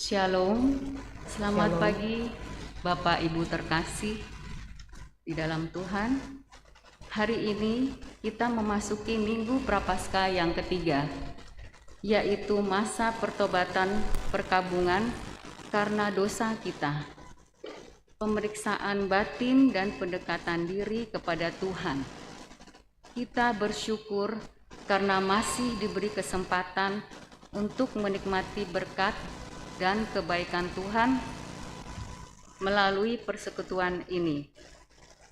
Shalom, selamat Shalom. pagi Bapak Ibu terkasih di dalam Tuhan. Hari ini kita memasuki Minggu Prapaskah yang ketiga, yaitu masa pertobatan perkabungan karena dosa kita, pemeriksaan batin dan pendekatan diri kepada Tuhan. Kita bersyukur karena masih diberi kesempatan untuk menikmati berkat dan kebaikan Tuhan melalui persekutuan ini.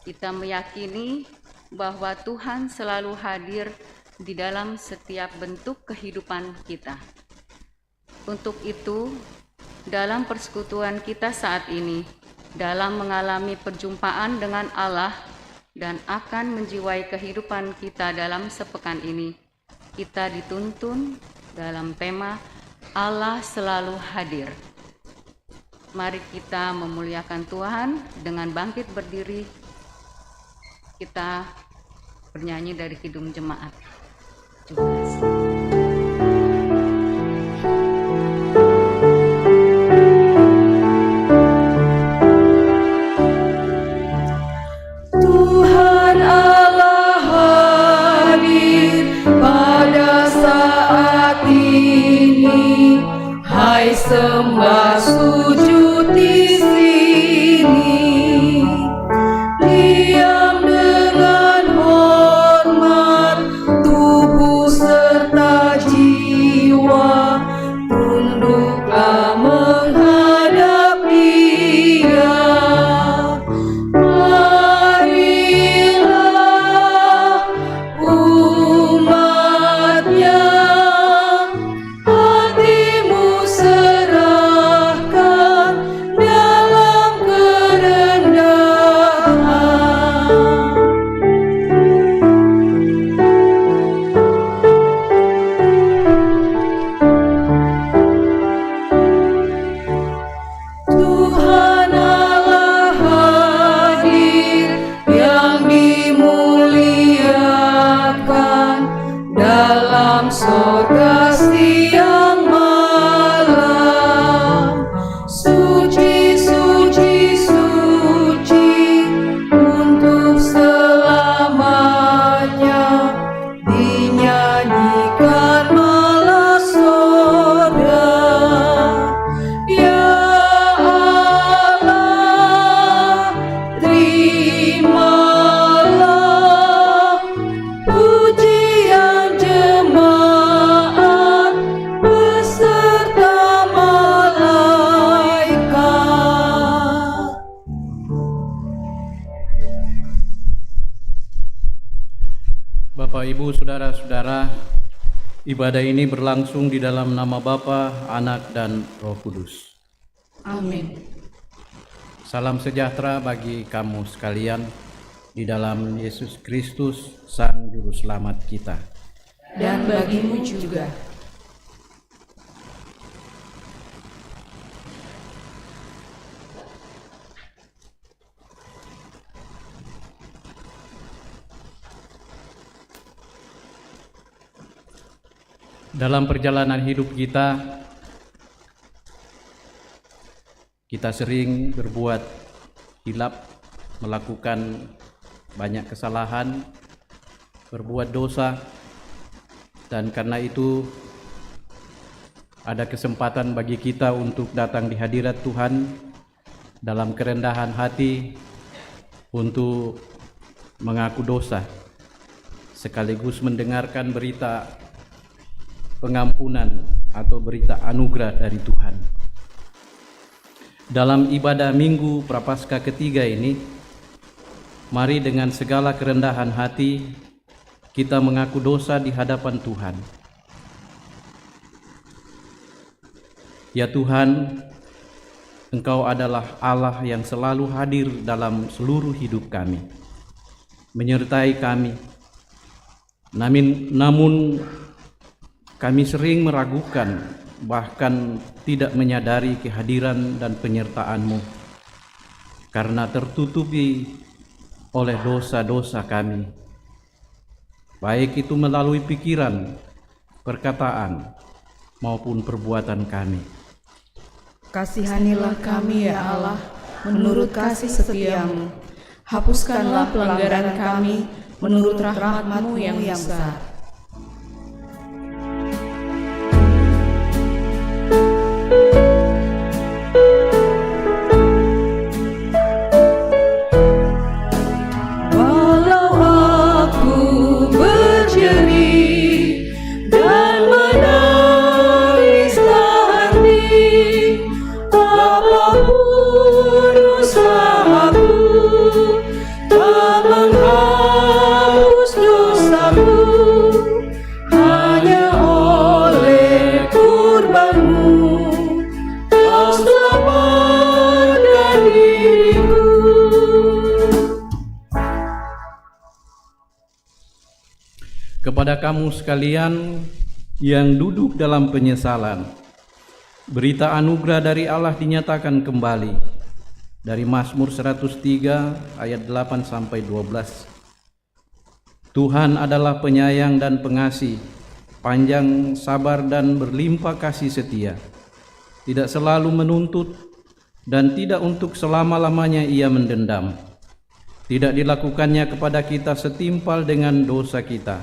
Kita meyakini bahwa Tuhan selalu hadir di dalam setiap bentuk kehidupan kita. Untuk itu, dalam persekutuan kita saat ini, dalam mengalami perjumpaan dengan Allah dan akan menjiwai kehidupan kita dalam sepekan ini, kita dituntun dalam tema Allah selalu hadir. Mari kita memuliakan Tuhan dengan bangkit berdiri. Kita bernyanyi dari Kidung Jemaat. Terima kasih. Tuhan Allah hadir pada saat ini, hai sembah sujud di sini, diam dengan hormat tubuh serta jiwa, tunduklah menghadap Dia. Marilah umatnya, hatimu serahkan dalam kerendahan. Tuhan Allah hadir yang dimuliakan dalam sorga siang malam. Suci, suci, suci untuk selamanya, dinyanyikan malah sorga. Ya Allah, terimalah pujian jemaat beserta malaikat. Bapak, Ibu, Saudara-saudara, ibadah ini berlangsung di dalam nama Bapa, Anak, dan Roh Kudus. Amin. Salam sejahtera bagi kamu sekalian di dalam Yesus Kristus, Sang Juru Selamat kita. Dan bagimu juga. Dalam perjalanan hidup kita sering berbuat hilap, melakukan banyak kesalahan, berbuat dosa, dan karena itu ada kesempatan bagi kita untuk datang di hadirat Tuhan dalam kerendahan hati untuk mengaku dosa, sekaligus mendengarkan berita pengampunan atau berita anugerah dari Tuhan. Dalam ibadah Minggu Prapaskah ketiga ini, mari dengan segala kerendahan hati kita mengaku dosa di hadapan Tuhan. Ya Tuhan, Engkau adalah Allah yang selalu hadir dalam seluruh hidup kami, menyertai kami. Namun kami sering meragukan, bahkan tidak menyadari kehadiran dan penyertaan-Mu karena tertutupi oleh dosa-dosa kami, baik itu melalui pikiran, perkataan, maupun perbuatan kami. Kasihanilah kami ya Allah, menurut kasih setiamu. Hapuskanlah pelanggaran kami, menurut rahmat-Mu yang besar. Walau aku berjerih dan menangis hati, apapun usahaku tak menghapus dosaku, hanya oleh kurban-Mu Kau selamatkan diriku. Kepada kamu sekalian yang duduk dalam penyesalan, berita anugerah dari Allah dinyatakan kembali dari Mazmur 103 ayat 8 sampai 12. Tuhan adalah penyayang dan pengasih, panjang sabar dan berlimpah kasih setia, tidak selalu menuntut dan tidak untuk selama-lamanya Ia mendendam. Tidak dilakukannya kepada kita setimpal dengan dosa kita,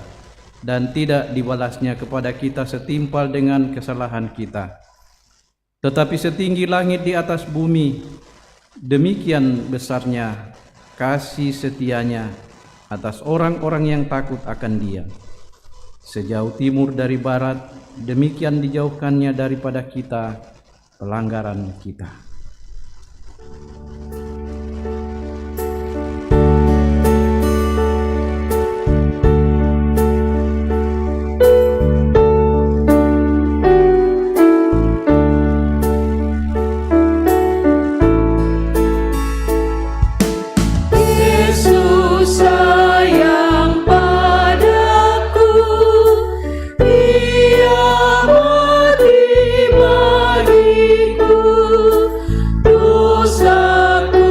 dan tidak dibalasnya kepada kita setimpal dengan kesalahan kita. Tetapi setinggi langit di atas bumi, demikian besarnya kasih setianya atas orang-orang yang takut akan Dia. Sejauh timur dari barat, demikian dijauhkannya daripada kita pelanggaran kita. Yesus sayang padaku, Ia mati bagiku, dosaku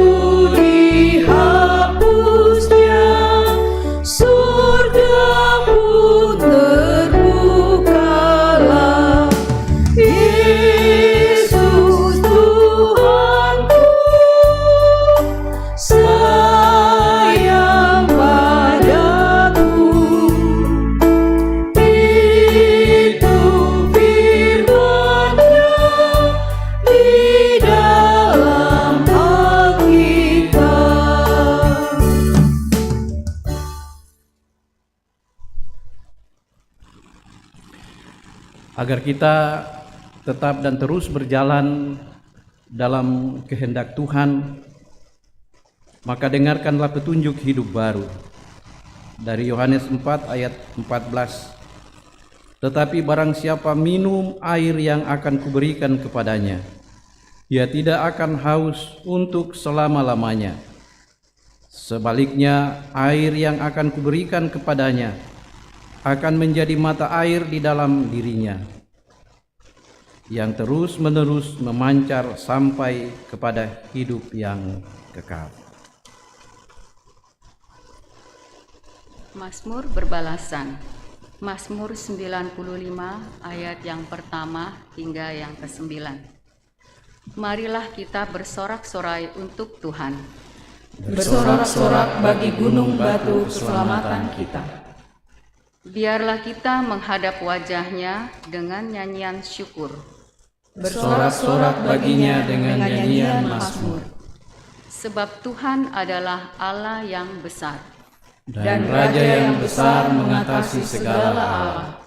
dihapusnya, surga pun terbukalah. Yesus Tuhanku sayang padaku, itu firman-Nya di dalam Alkitab. Agar kita tetap dan terus berjalan dalam kehendak Tuhan, maka dengarkanlah petunjuk hidup baru dari Yohanes 4 ayat 14. Tetapi barang siapa minum air yang akan kuberikan kepadanya, ia tidak akan haus untuk selama-lamanya. Sebaliknya, air yang akan kuberikan kepadanya akan menjadi mata air di dalam dirinya, yang terus-menerus memancar sampai kepada hidup yang kekal. Mazmur berbalasan. Mazmur 95 ayat yang pertama hingga yang ke-9. Marilah kita bersorak-sorai untuk Tuhan. Bersorak-sorak bagi gunung batu keselamatan kita. Biarlah kita menghadap wajah-Nya dengan nyanyian syukur. Bersorak-sorak baginya dengan nyanyian mazmur. Sebab Tuhan adalah Allah yang besar. Dan Raja yang besar mengatasi segala Allah.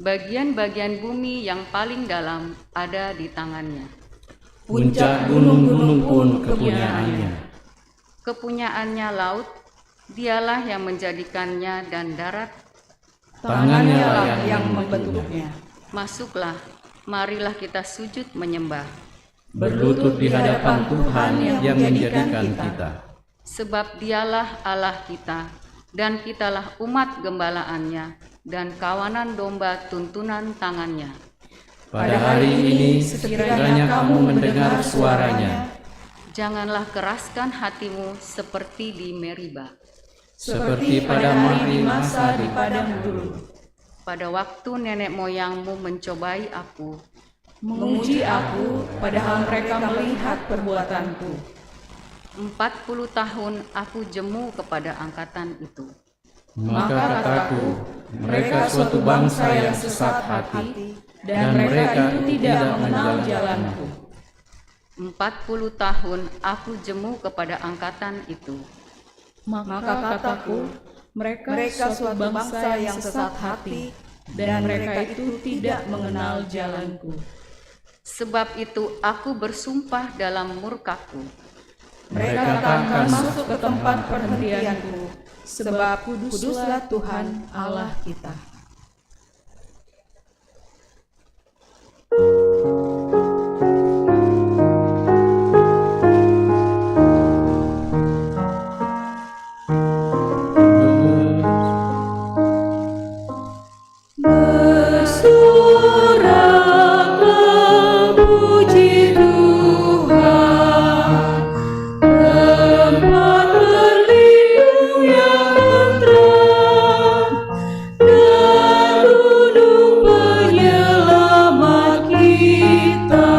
Bagian-bagian bumi yang paling dalam ada di tangan-Nya. Puncak gunung-gunung pun kepunyaannya. Kepunyaannya laut, Dialah yang menjadikannya, dan darat. Tangannya lah yang membentuknya. Masuklah, marilah kita sujud menyembah. Berlutut di hadapan Tuhan yang menjadikan kita. Sebab Dialah Allah kita, dan kitalah umat gembalaannya, dan kawanan domba tuntunan tangannya. Pada hari ini sekiranya kamu mendengar suaranya, Janganlah keraskan hatimu seperti di Meriba, seperti pada hari masa di padang gurun. pada waktu nenek moyangmu mencobai aku, menguji aku, padahal mereka melihat perbuatanku. 40 tahun aku jemu kepada angkatan itu. Maka kataku, mereka suatu bangsa yang sesat hati, dan mereka itu tidak mengenal jalanku. 40 tahun aku jemu kepada angkatan itu. Maka kataku, mereka suatu bangsa yang sesat hati, dan mereka itu tidak mengenal jalanku. Sebab itu aku bersumpah dalam murkaku. Mereka akan masuk ke tempat perhentianku, sebab kuduslah Tuhan Allah kita. Bersoraklah puji Tuhan, tempat berlindung yang tenteram, dan gunung penyelamat kita.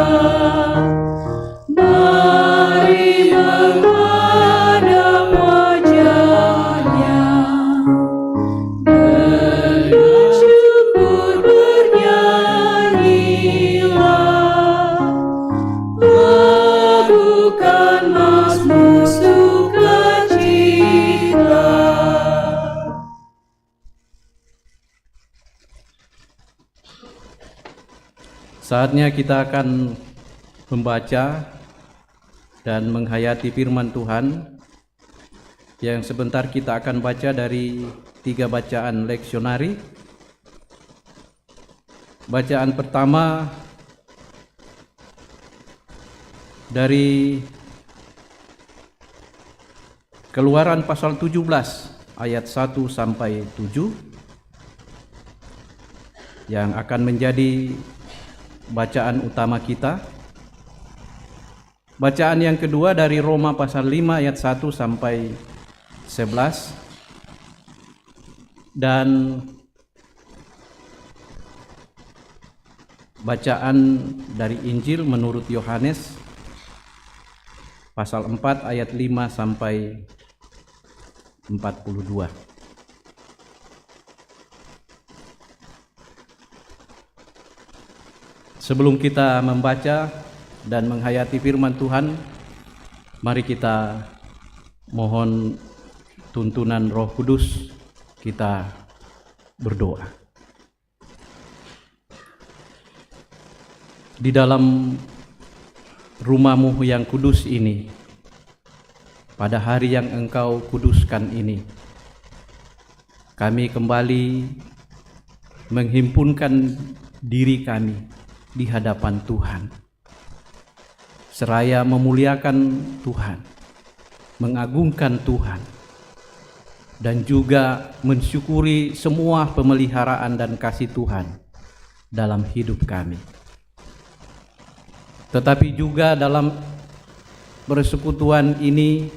Mari menghadap wajah-Nya, dengan syukur bernyanyilah, lakukan mazmur sukacita. Saatnya kita akan membaca dan menghayati firman Tuhan yang sebentar kita akan baca dari 3 bacaan leksionari. Bacaan pertama dari Keluaran pasal 17 ayat 1 sampai 7 yang akan menjadi bacaan utama kita. Bacaan yang kedua dari Roma pasal 5 ayat 1 sampai 11 dan bacaan dari Injil menurut Yohanes pasal 4 ayat 5 sampai 42. Sebelum kita membaca dan menghayati firman Tuhan, mari kita mohon tuntunan Roh Kudus, kita berdoa. Di dalam rumah-Mu yang kudus ini, pada hari yang Engkau kuduskan ini, kami kembali menghimpunkan diri kami di hadapan Tuhan, seraya memuliakan Tuhan, mengagungkan Tuhan, dan juga mensyukuri semua pemeliharaan dan kasih Tuhan dalam hidup kami. Tetapi juga dalam persekutuan ini,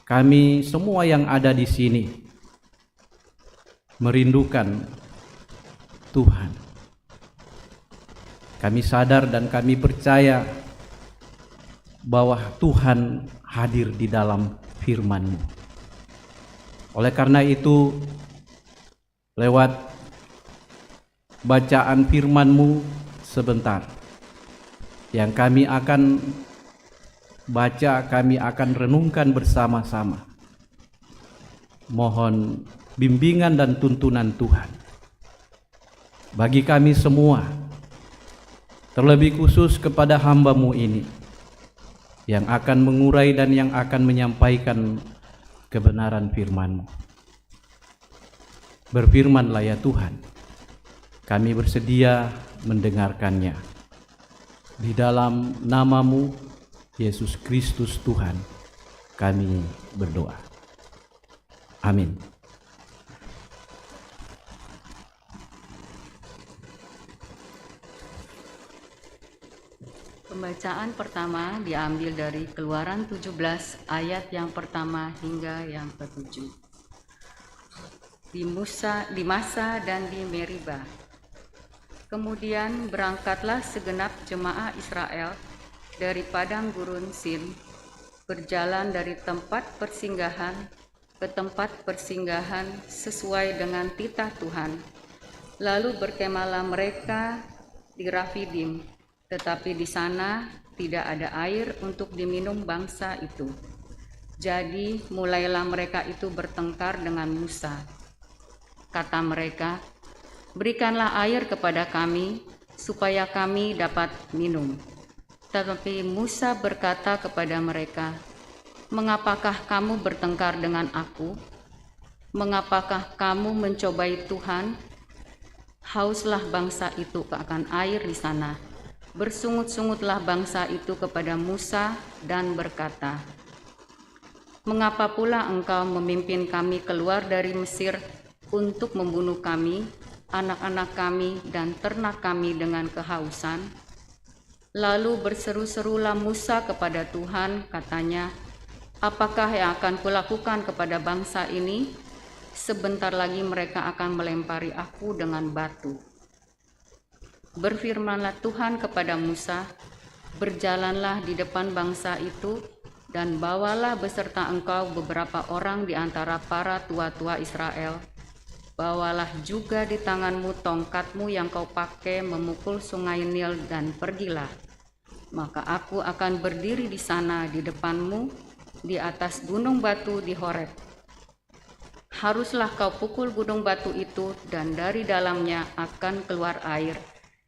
kami semua yang ada di sini merindukan Tuhan. Kami sadar dan kami percaya bahwa Tuhan hadir di dalam firman-Mu. Oleh karena itu, lewat bacaan firman-Mu sebentar, yang kami akan baca, kami akan renungkan bersama-sama. Mohon bimbingan dan tuntunan Tuhan bagi kami semua, terlebih khusus kepada hamba-Mu ini yang akan mengurai dan yang akan menyampaikan kebenaran firman-Mu. Berfirmanlah ya Tuhan, kami bersedia mendengarkannya. Di dalam nama-Mu, Yesus Kristus Tuhan, kami berdoa. Amin. Pembacaan pertama diambil dari Keluaran 17 ayat yang pertama hingga yang ke-7. Di masa dan di Meriba, Kemudian berangkatlah segenap jemaah Israel dari padang gurun Sin, berjalan dari tempat persinggahan ke tempat persinggahan sesuai dengan titah Tuhan. Lalu berkemahlah mereka di Rafidim, tetapi di sana tidak ada air untuk diminum bangsa itu. Jadi mulailah mereka itu bertengkar dengan Musa. Kata mereka, "Berikanlah air kepada kami, supaya kami dapat minum." Tetapi Musa berkata kepada mereka, "Mengapakah kamu bertengkar dengan aku? Mengapakah kamu mencobai Tuhan?" Hauslah bangsa itu akan air di sana. Bersungut-sungutlah bangsa itu kepada Musa dan berkata, "Mengapa pula engkau memimpin kami keluar dari Mesir untuk membunuh kami, anak-anak kami, dan ternak kami dengan kehausan?" Lalu berseru-serulah Musa kepada Tuhan, katanya, "Apakah yang akan kulakukan kepada bangsa ini? Sebentar lagi mereka akan melempari aku dengan batu." Berfirmanlah Tuhan kepada Musa, "Berjalanlah di depan bangsa itu, dan bawalah beserta engkau beberapa orang di antara para tua-tua Israel. Bawalah juga di tanganmu tongkatmu yang kau pakai memukul sungai Nil, dan pergilah. Maka aku akan berdiri di sana di depanmu, di atas gunung batu di Horeb. Haruslah kau pukul gunung batu itu, dan dari dalamnya akan keluar air,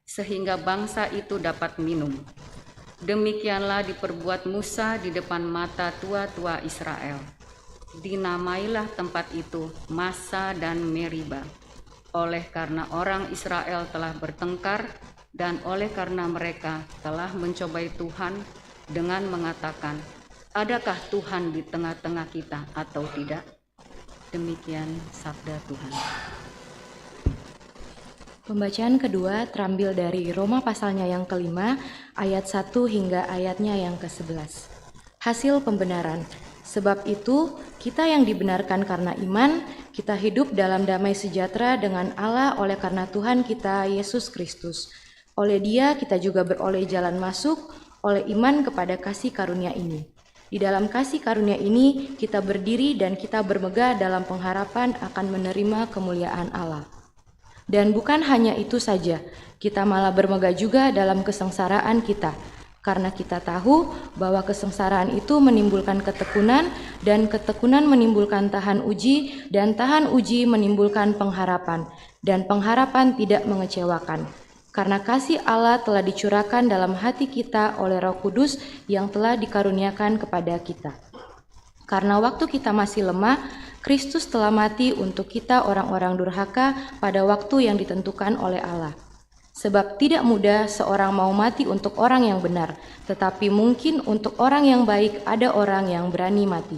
sehingga bangsa itu dapat minum." Demikianlah diperbuat Musa di depan mata tua-tua Israel. Dinamailah tempat itu Massa dan Meriba, oleh karena orang Israel telah bertengkar, dan oleh karena mereka telah mencobai Tuhan dengan mengatakan, "Adakah Tuhan di tengah-tengah kita atau tidak?" Demikian sabda Tuhan. Pembacaan kedua terambil dari Roma pasalnya yang kelima, ayat 1 hingga ayatnya yang ke-11. Hasil pembenaran. Sebab itu, kita yang dibenarkan karena iman, kita hidup dalam damai sejahtera dengan Allah oleh karena Tuhan kita Yesus Kristus. Oleh Dia kita juga beroleh jalan masuk oleh iman kepada kasih karunia ini. Di dalam kasih karunia ini kita berdiri dan kita bermegah dalam pengharapan akan menerima kemuliaan Allah. Dan bukan hanya itu saja, kita malah bermegah juga dalam kesengsaraan kita, karena kita tahu bahwa kesengsaraan itu menimbulkan ketekunan, dan ketekunan menimbulkan tahan uji, dan tahan uji menimbulkan pengharapan, dan pengharapan tidak mengecewakan. Karena kasih Allah telah dicurahkan dalam hati kita oleh Roh Kudus yang telah dikaruniakan kepada kita. Karena waktu kita masih lemah, Kristus telah mati untuk kita orang-orang durhaka pada waktu yang ditentukan oleh Allah. Sebab tidak mudah seorang mau mati untuk orang yang benar, tetapi mungkin untuk orang yang baik ada orang yang berani mati.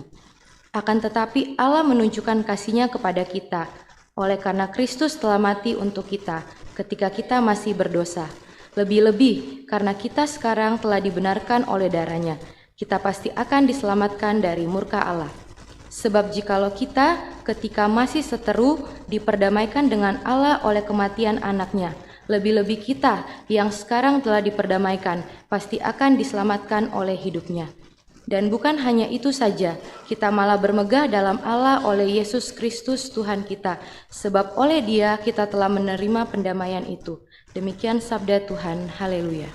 Akan tetapi Allah menunjukkan kasih-Nya kepada kita, oleh karena Kristus telah mati untuk kita ketika kita masih berdosa. Lebih-lebih karena kita sekarang telah dibenarkan oleh darah-Nya, kita pasti akan diselamatkan dari murka Allah. Sebab jikalau kita ketika masih seteru diperdamaikan dengan Allah oleh kematian anaknya, lebih-lebih kita yang sekarang telah diperdamaikan pasti akan diselamatkan oleh hidupnya. Dan bukan hanya itu saja, kita malah bermegah dalam Allah oleh Yesus Kristus Tuhan kita, sebab oleh Dia kita telah menerima pendamaian itu. Demikian sabda Tuhan. Haleluya.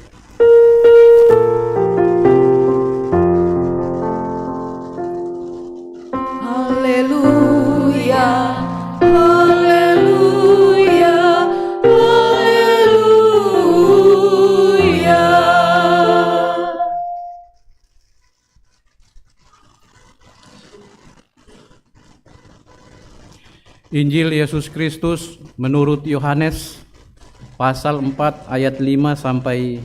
Haleluya, haleluya, haleluya. Injil Yesus Kristus menurut Yohanes pasal 4 ayat 5 sampai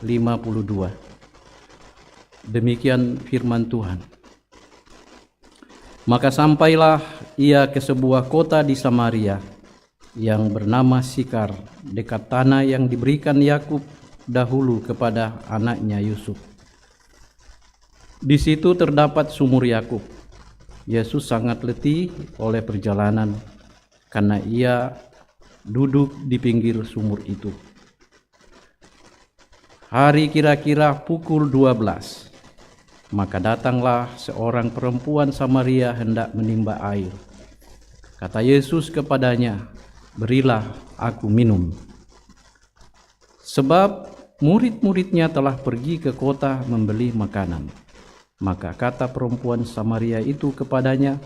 52. Demikian firman Tuhan. Maka sampailah ia ke sebuah kota di Samaria yang bernama Sikar, dekat tanah yang diberikan Yakub dahulu kepada anaknya Yusuf. Di situ terdapat sumur Yakub. Yesus sangat letih oleh perjalanan, karena ia duduk di pinggir sumur itu. Hari kira-kira pukul 12, maka datanglah seorang perempuan Samaria hendak menimba air. Kata Yesus kepadanya, "Berilah aku minum." Sebab murid-muridnya telah pergi ke kota membeli makanan. Maka kata perempuan Samaria itu kepadanya,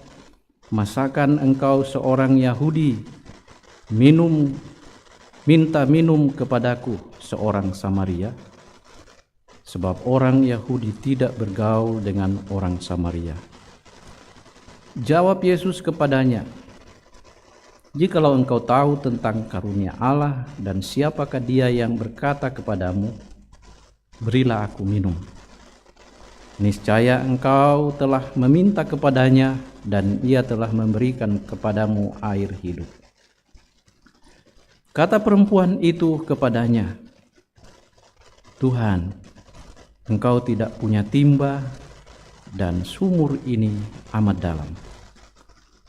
"Masakan engkau seorang Yahudi minta minum kepadaku seorang Samaria?" Sebab orang Yahudi tidak bergaul dengan orang Samaria. Jawab Yesus kepadanya, "Jikalau engkau tahu tentang karunia Allah dan siapakah dia yang berkata kepadamu, 'Berilah aku minum,' niscaya engkau telah meminta kepadanya dan ia telah memberikan kepadamu air hidup." Kata perempuan itu kepadanya, "Tuhan, engkau tidak punya timba dan sumur ini amat dalam.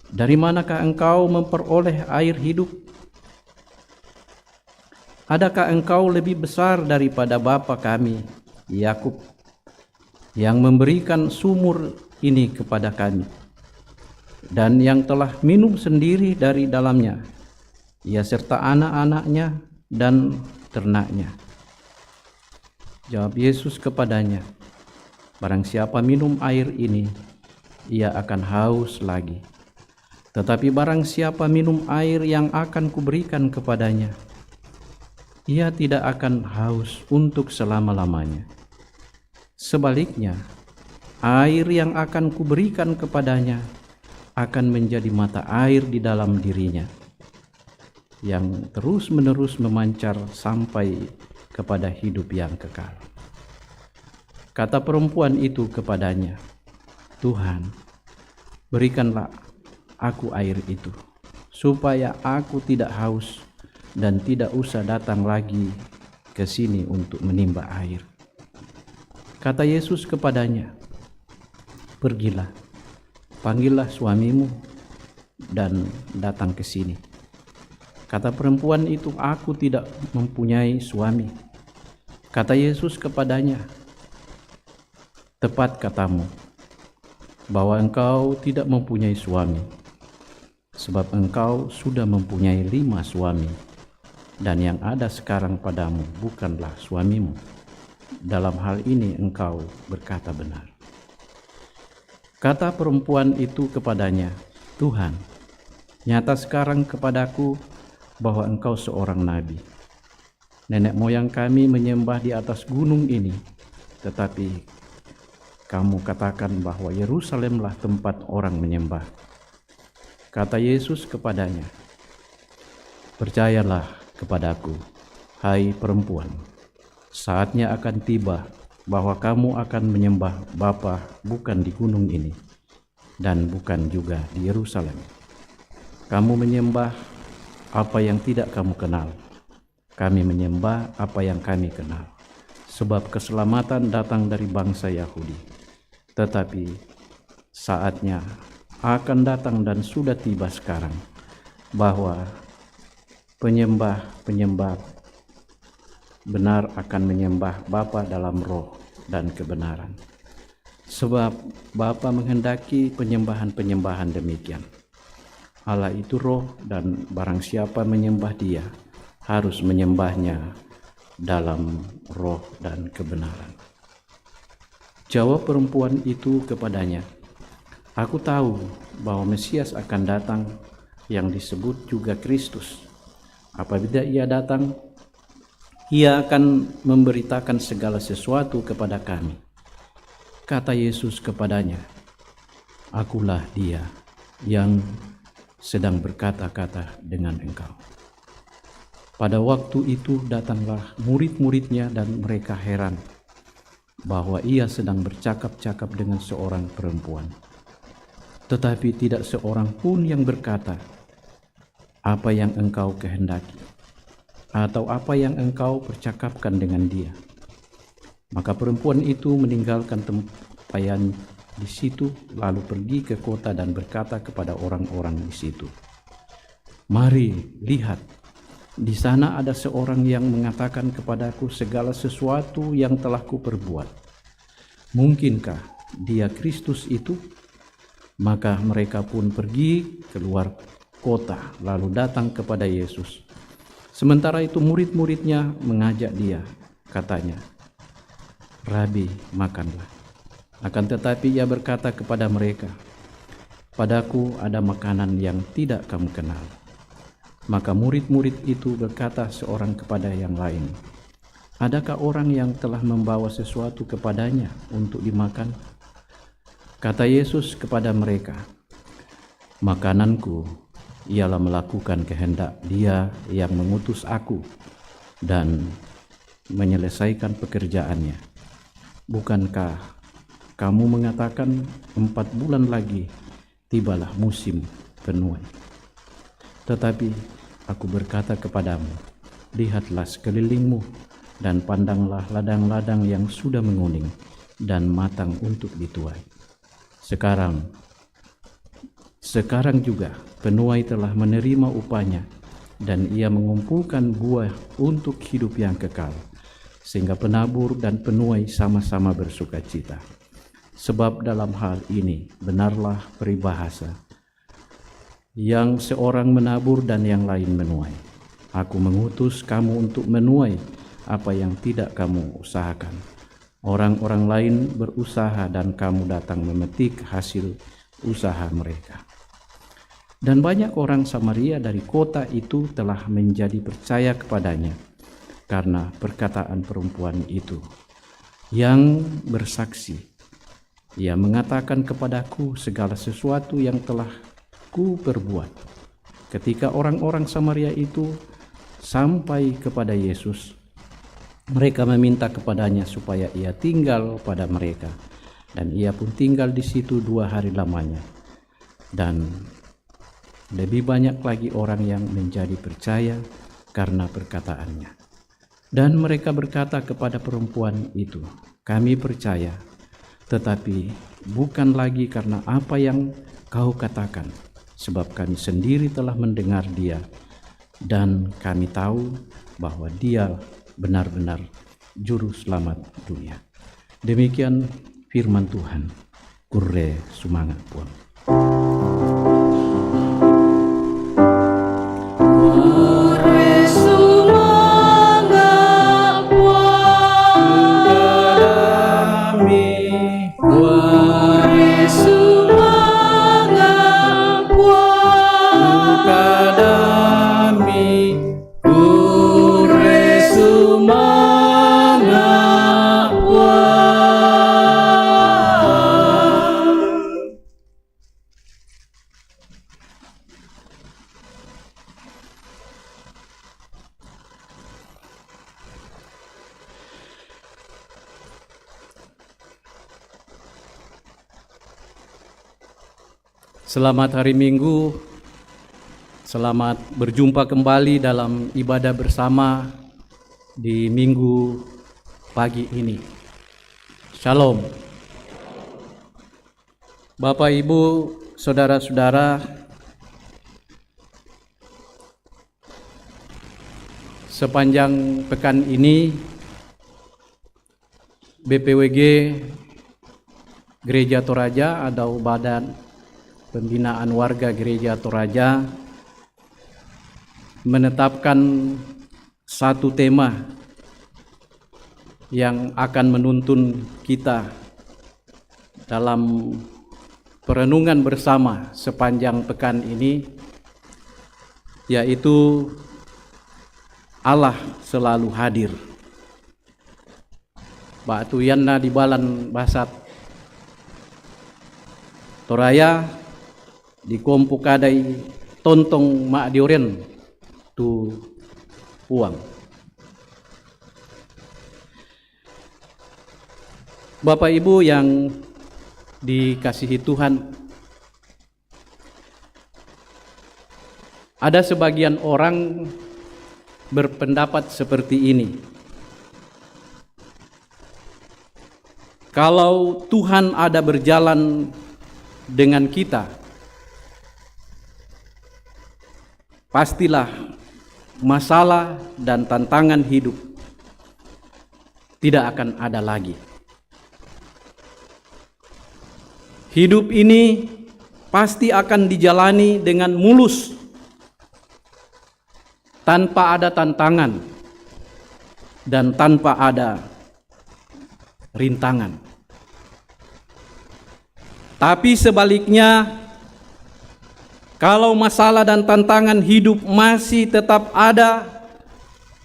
Dari manakah engkau memperoleh air hidup? Adakah engkau lebih besar daripada bapa kami, Yakub, yang memberikan sumur ini kepada kami, dan yang telah minum sendiri dari dalamnya, ia serta anak-anaknya dan ternaknya?" Jawab Yesus kepadanya, "Barang siapa minum air ini, ia akan haus lagi. Tetapi barang siapa minum air yang akan kuberikan kepadanya, ia tidak akan haus untuk selama-lamanya. Sebaliknya, air yang akan kuberikan kepadanya akan menjadi mata air di dalam dirinya, yang terus-menerus memancar sampai kepada hidup yang kekal." Kata perempuan itu kepadanya, "Tuhan, berikanlah aku air itu, supaya aku tidak haus dan tidak usah datang lagi ke sini untuk menimba air." Kata Yesus kepadanya, "Pergilah, panggillah suamimu dan datang ke sini." Kata perempuan itu, "Aku tidak mempunyai suami." Kata Yesus kepadanya, "Tepat katamu, bahwa engkau tidak mempunyai suami, sebab engkau sudah mempunyai 5 suami, dan yang ada sekarang padamu bukanlah suamimu. Dalam hal ini engkau berkata benar." Kata perempuan itu kepadanya, "Tuhan, nyata sekarang kepadaku bahwa engkau seorang nabi. Nenek moyang kami menyembah di atas gunung ini, tetapi kamu katakan bahwa Yerusalemlah tempat orang menyembah." Kata Yesus kepadanya, "Percayalah kepadaku, hai perempuan, saatnya akan tiba bahwa kamu akan menyembah Bapa bukan di gunung ini, dan bukan juga di Yerusalem. Kamu menyembah apa yang tidak kamu kenal. Kami menyembah apa yang kami kenal, sebab keselamatan datang dari bangsa Yahudi. Tetapi saatnya akan datang dan sudah tiba sekarang, bahwa penyembah-penyembah benar akan menyembah Bapa dalam roh dan kebenaran. Sebab Bapa menghendaki penyembahan-penyembahan demikian. Allah itu roh, dan barang siapa menyembah Dia harus menyembahnya dalam roh dan kebenaran." Jawab perempuan itu kepadanya, "Aku tahu bahwa Mesias akan datang, yang disebut juga Kristus. Apabila Ia datang, Ia akan memberitakan segala sesuatu kepada kami." Kata Yesus kepadanya, "Akulah Dia yang sedang berkata-kata dengan engkau." Pada waktu itu datanglah murid-muridnya dan mereka heran bahwa Ia sedang bercakap-cakap dengan seorang perempuan. Tetapi tidak seorang pun yang berkata, "Apa yang engkau kehendaki?" atau "Apa yang engkau percakapkan dengan dia?" Maka perempuan itu meninggalkan tempayan di situ, lalu pergi ke kota dan berkata kepada orang-orang di situ, "Mari lihat, Di sana ada seorang yang mengatakan kepadaku segala sesuatu yang telah kuperbuat. Mungkinkah dia Kristus itu?" Maka mereka pun pergi keluar kota lalu datang kepada Yesus. Sementara itu murid-muridnya mengajak dia, katanya, "Rabi, makanlah." Akan tetapi ia berkata kepada mereka, "Padaku ada makanan yang tidak kamu kenal." Maka murid-murid itu berkata seorang kepada yang lain, "Adakah orang yang telah membawa sesuatu kepadanya untuk dimakan?" Kata Yesus kepada mereka, "Makananku ialah melakukan kehendak Dia yang mengutus aku dan menyelesaikan pekerjaannya. Bukankah kamu mengatakan 4 bulan lagi tibalah musim penuai? Tetapi aku berkata kepadamu, lihatlah sekelilingmu dan pandanglah ladang-ladang yang sudah menguning dan matang untuk dituai. Sekarang juga penuai telah menerima upahnya, dan ia mengumpulkan buah untuk hidup yang kekal, sehingga penabur dan penuai sama-sama bersukacita. Sebab dalam hal ini benarlah peribahasa, yang seorang menabur dan yang lain menuai. Aku mengutus kamu untuk menuai apa yang tidak kamu usahakan. Orang-orang lain berusaha dan kamu datang memetik hasil usaha mereka." Dan banyak orang Samaria dari kota itu telah menjadi percaya kepadanya karena perkataan perempuan itu yang bersaksi, "Ia mengatakan kepadaku segala sesuatu yang telah ku perbuat." Ketika orang-orang Samaria itu sampai kepada Yesus, mereka meminta kepadanya supaya ia tinggal pada mereka, dan ia pun tinggal di situ 2 hari lamanya. Dan lebih banyak lagi orang yang menjadi percaya karena perkataannya. Dan mereka berkata kepada perempuan itu, "Kami percaya, tetapi bukan lagi karena apa yang kau katakan, sebab kami sendiri telah mendengar dia, dan kami tahu bahwa dia benar-benar juru selamat dunia." Demikian firman Tuhan. Kure sumangat Puang. Selamat hari Minggu, selamat berjumpa kembali dalam ibadah bersama di Minggu pagi ini. Shalom. Bapak, Ibu, saudara-saudara, sepanjang pekan ini BPWG Gereja Toraja atau Badan Pembinaan Warga Gereja Toraja menetapkan satu tema yang akan menuntun kita dalam perenungan bersama sepanjang pekan ini, yaitu Allah selalu hadir. Batu yanna di balan basat Toraya di kompu kadai tontong mak dioren tu uang. Bapak Ibu yang dikasihi Tuhan, ada sebagian orang berpendapat seperti ini: kalau Tuhan ada berjalan dengan kita, pastilah masalah dan tantangan hidup tidak akan ada lagi. Hidup ini pasti akan dijalani dengan mulus, tanpa ada tantangan dan tanpa ada rintangan. Tapi sebaliknya, kalau masalah dan tantangan hidup masih tetap ada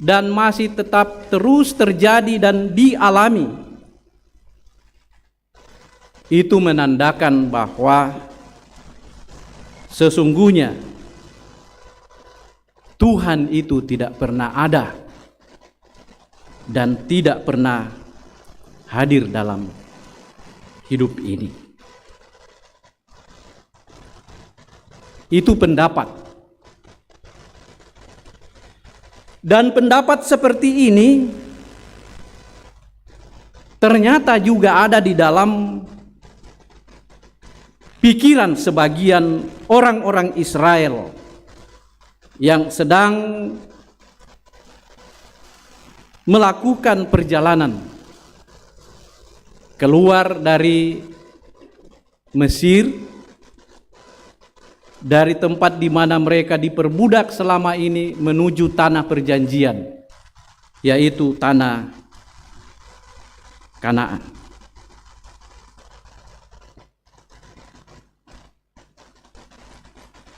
dan masih tetap terus terjadi dan dialami, itu menandakan bahwa sesungguhnya Tuhan itu tidak pernah ada dan tidak pernah hadir dalam hidup ini. Itu pendapat. Dan pendapat seperti ini ternyata juga ada di dalam pikiran sebagian orang-orang Israel yang sedang melakukan perjalanan keluar dari Mesir, dari tempat di mana mereka diperbudak selama ini menuju tanah perjanjian, yaitu tanah Kanaan.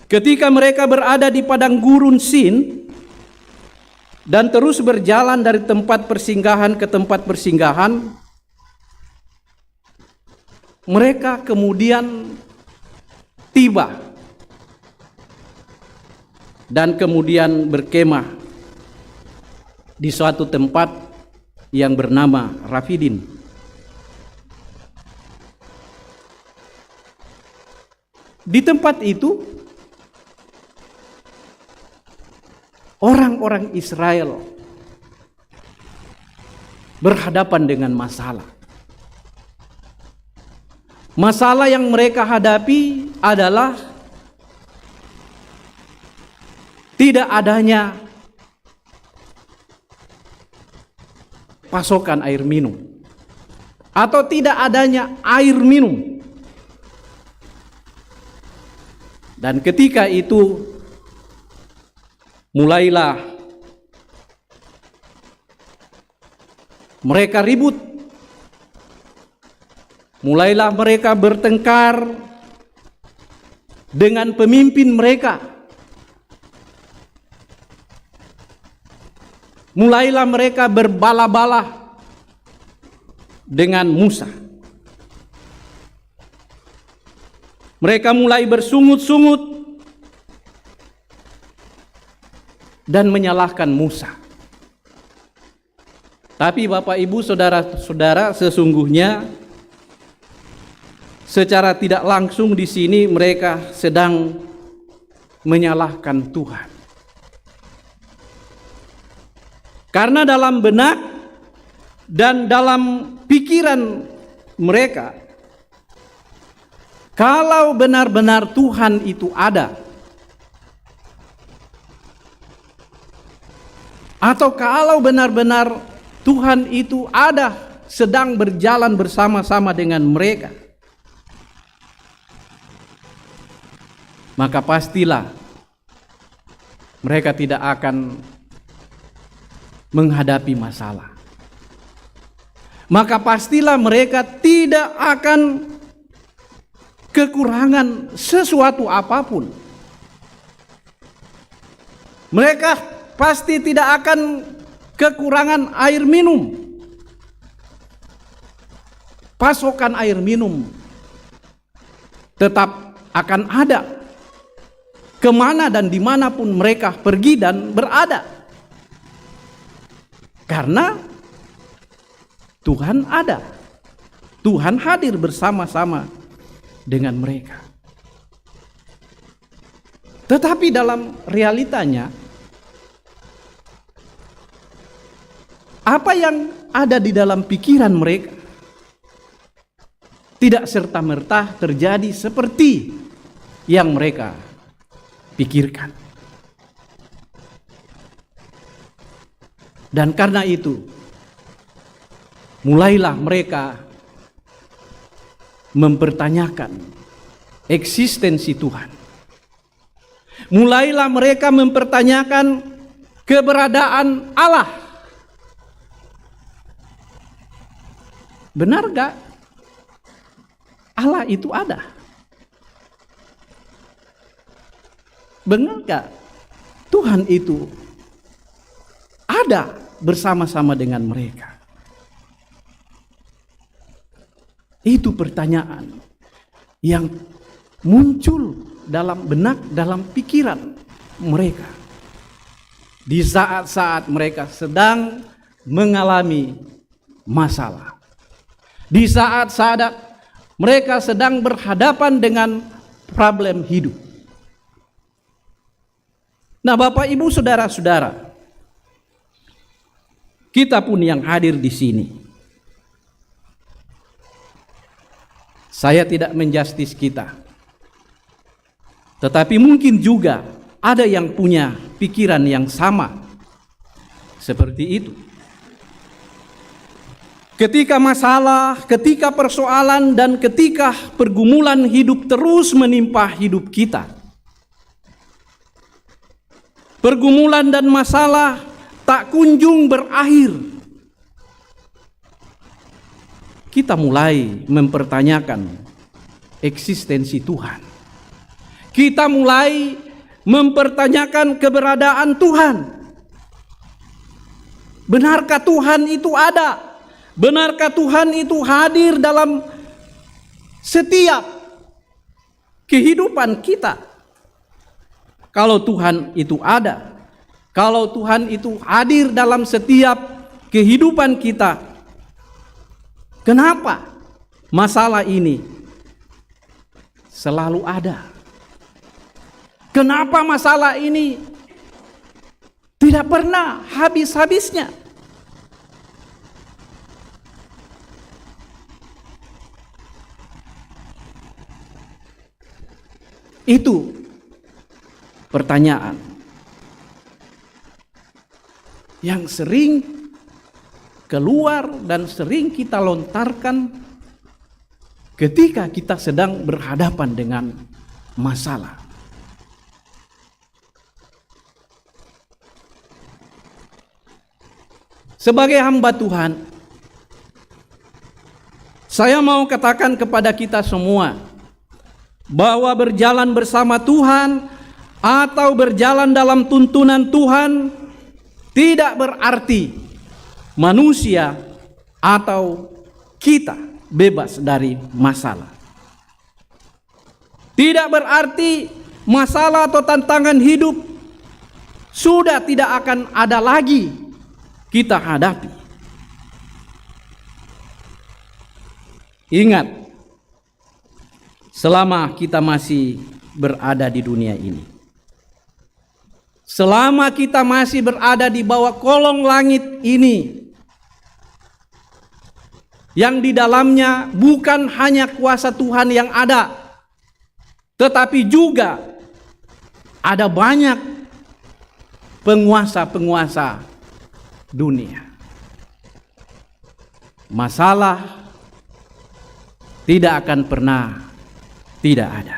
Ketika mereka berada di padang gurun Sin dan terus berjalan dari tempat persinggahan ke tempat persinggahan, mereka kemudian tiba dan kemudian berkemah di suatu tempat yang bernama Rafidim. Di tempat itu orang-orang Israel berhadapan dengan masalah. Masalah yang mereka hadapi adalah tidak adanya pasokan air minum atau tidak adanya air minum. Dan ketika itu mulailah mereka ribut, mulailah mereka bertengkar dengan pemimpin mereka, mulailah mereka berbalah-balah dengan Musa. Mereka mulai bersungut-sungut dan menyalahkan Musa. Tapi Bapak Ibu saudara-saudara, sesungguhnya secara tidak langsung di sini mereka sedang menyalahkan Tuhan. Karena dalam benak dan dalam pikiran mereka, kalau benar-benar Tuhan itu ada, atau kalau benar-benar Tuhan itu ada sedang berjalan bersama-sama dengan mereka, maka pastilah mereka tidak akan menghadapi masalah. Maka pastilah mereka tidak akan kekurangan sesuatu apapun. Mereka pasti tidak akan kekurangan air minum. Pasokan air minum tetap akan ada kemana dan dimanapun mereka pergi dan berada. Karena Tuhan ada. Tuhan hadir bersama-sama dengan mereka. Tetapi dalam realitanya, apa yang ada di dalam pikiran mereka tidak serta-merta terjadi seperti yang mereka pikirkan. Dan karena itu, mulailah mereka mempertanyakan eksistensi Tuhan. Mulailah mereka mempertanyakan keberadaan Allah. Benar gak Allah itu ada? Benar gak Tuhan itu ada bersama-sama dengan mereka? Itu pertanyaan yang muncul dalam benak, dalam pikiran mereka di saat-saat mereka sedang mengalami masalah, di saat-saat mereka sedang berhadapan dengan problem hidup. Nah, Bapak, Ibu, saudara-saudara, kita pun yang hadir di sini, saya tidak menjustis kita, tetapi mungkin juga ada yang punya pikiran yang sama seperti itu. Ketika masalah, ketika persoalan, dan ketika pergumulan hidup terus menimpa hidup kita, pergumulan dan masalah tak kunjung berakhir, kita mulai mempertanyakan eksistensi Tuhan. Kita mulai mempertanyakan keberadaan Tuhan. Benarkah Tuhan itu ada? Benarkah Tuhan itu hadir dalam setiap kehidupan kita? Kalau Tuhan itu ada, kalau Tuhan itu hadir dalam setiap kehidupan kita, kenapa masalah ini selalu ada? Kenapa masalah ini tidak pernah habis-habisnya? Itu pertanyaan yang sering keluar dan sering kita lontarkan ketika kita sedang berhadapan dengan masalah. Sebagai hamba Tuhan, saya mau katakan kepada kita semua bahwa berjalan bersama Tuhan atau berjalan dalam tuntunan Tuhan tidak berarti manusia atau kita bebas dari masalah. Tidak berarti masalah atau tantangan hidup sudah tidak akan ada lagi kita hadapi. Ingat, selama kita masih berada di dunia ini, selama kita masih berada di bawah kolong langit ini, yang di dalamnya bukan hanya kuasa Tuhan yang ada, tetapi juga ada banyak penguasa-penguasa dunia. Masalah tidak akan pernah tidak ada.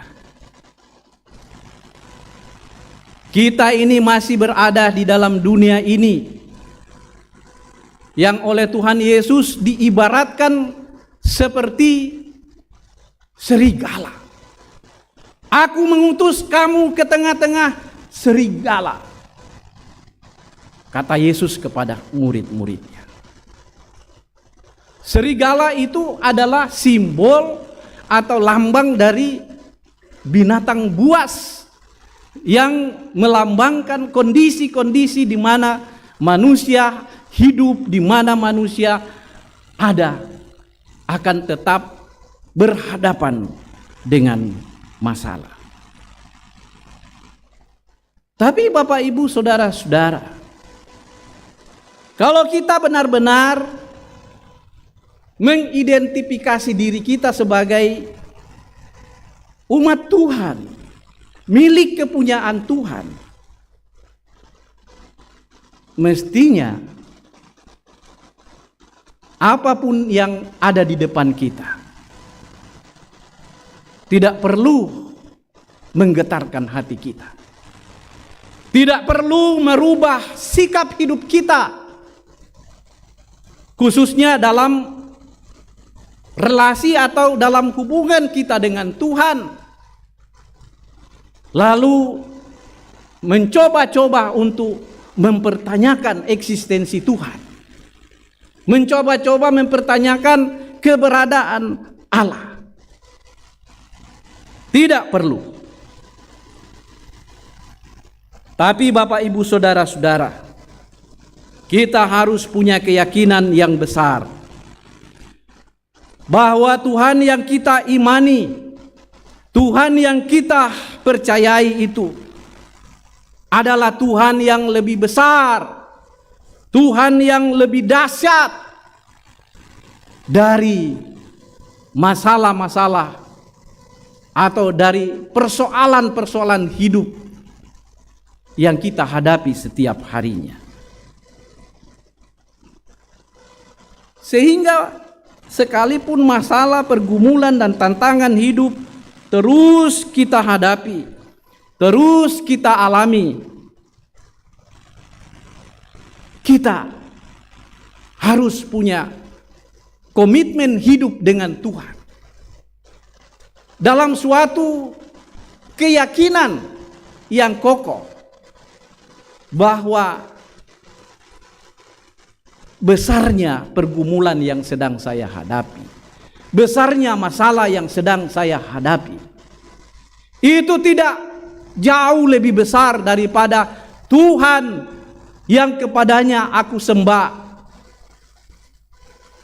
Kita ini masih berada di dalam dunia ini yang oleh Tuhan Yesus diibaratkan seperti serigala. Aku mengutus kamu ke tengah-tengah serigala, kata Yesus kepada murid-muridnya. Serigala itu adalah simbol atau lambang dari binatang buas yang melambangkan kondisi-kondisi di mana manusia hidup, di mana manusia ada, akan tetap berhadapan dengan masalah. Tapi Bapak, Ibu, saudara-saudara, kalau kita benar-benar mengidentifikasi diri kita sebagai umat Tuhan, milik kepunyaan Tuhan, mestinya apapun yang ada di depan kita. Tidak perlu menggetarkan hati kita. Tidak perlu merubah sikap hidup kita, khususnya dalam relasi atau dalam hubungan kita dengan Tuhan. Lalu mencoba-coba untuk mempertanyakan eksistensi Tuhan. Mencoba-coba mempertanyakan keberadaan Allah. Tidak perlu. Tapi Bapak Ibu Saudara-saudara, kita harus punya keyakinan yang besar bahwa Tuhan yang kita imani, Tuhan yang kita percayai itu adalah Tuhan yang lebih besar, Tuhan yang lebih dahsyat dari masalah-masalah atau dari persoalan-persoalan hidup yang kita hadapi setiap harinya. Sehingga sekalipun masalah, pergumulan dan tantangan hidup terus kita hadapi, terus kita alami, kita harus punya komitmen hidup dengan Tuhan dalam suatu keyakinan yang kokoh bahwa besarnya pergumulan yang sedang saya hadapi, besarnya masalah yang sedang saya hadapi, itu tidak jauh lebih besar daripada Tuhan yang kepadanya aku sembah.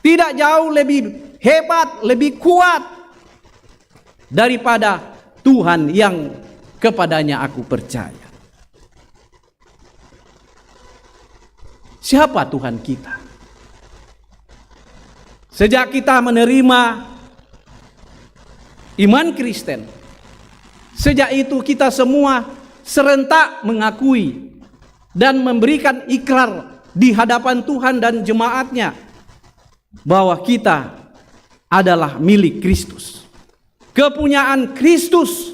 Tidak jauh lebih hebat, lebih kuat daripada Tuhan yang kepadanya aku percaya. Siapa Tuhan kita? Sejak kita menerima iman Kristen, sejak itu kita semua serentak mengakui dan memberikan ikrar di hadapan Tuhan dan jemaatnya bahwa kita adalah milik Kristus, kepunyaan Kristus.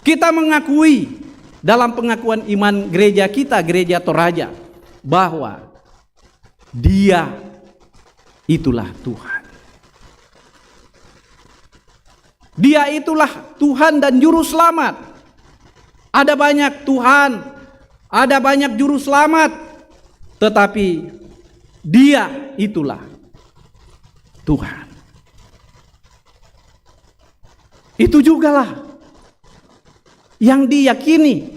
Kita mengakui dalam pengakuan iman gereja kita, gereja Toraja, bahwa Dia itulah Tuhan. Dia itulah Tuhan dan Juru Selamat. Ada banyak Tuhan, ada banyak Juru Selamat, tetapi Dia itulah Tuhan. Itu jugalah yang diyakini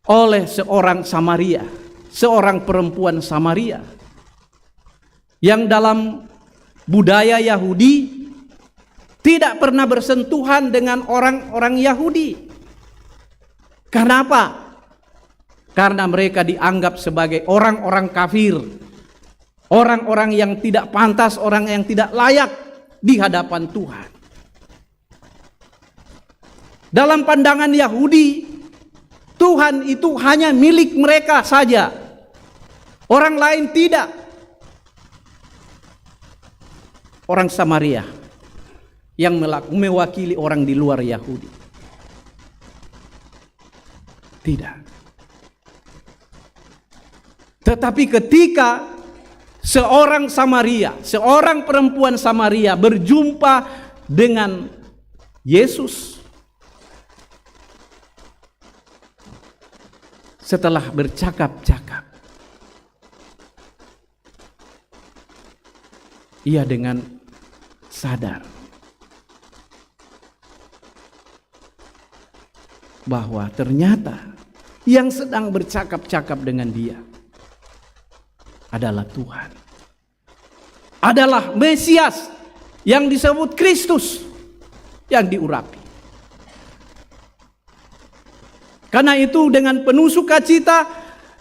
oleh seorang Samaria, seorang perempuan Samaria yang dalam budaya Yahudi tidak pernah bersentuhan dengan orang-orang Yahudi. Kenapa? Karena mereka dianggap sebagai orang-orang kafir, orang-orang yang tidak pantas, orang yang tidak layak di hadapan Tuhan. Dalam pandangan Yahudi, Tuhan itu hanya milik mereka saja. Orang lain tidak. Orang Samaria yang mewakili orang di luar Yahudi. Tidak. Tetapi ketika seorang Samaria, seorang perempuan Samaria berjumpa dengan Yesus, setelah bercakap-cakap, ia dengan sadar bahwa ternyata yang sedang bercakap-cakap dengan dia adalah Tuhan, adalah Mesias yang disebut Kristus yang diurapi. Karena itu dengan penuh sukacita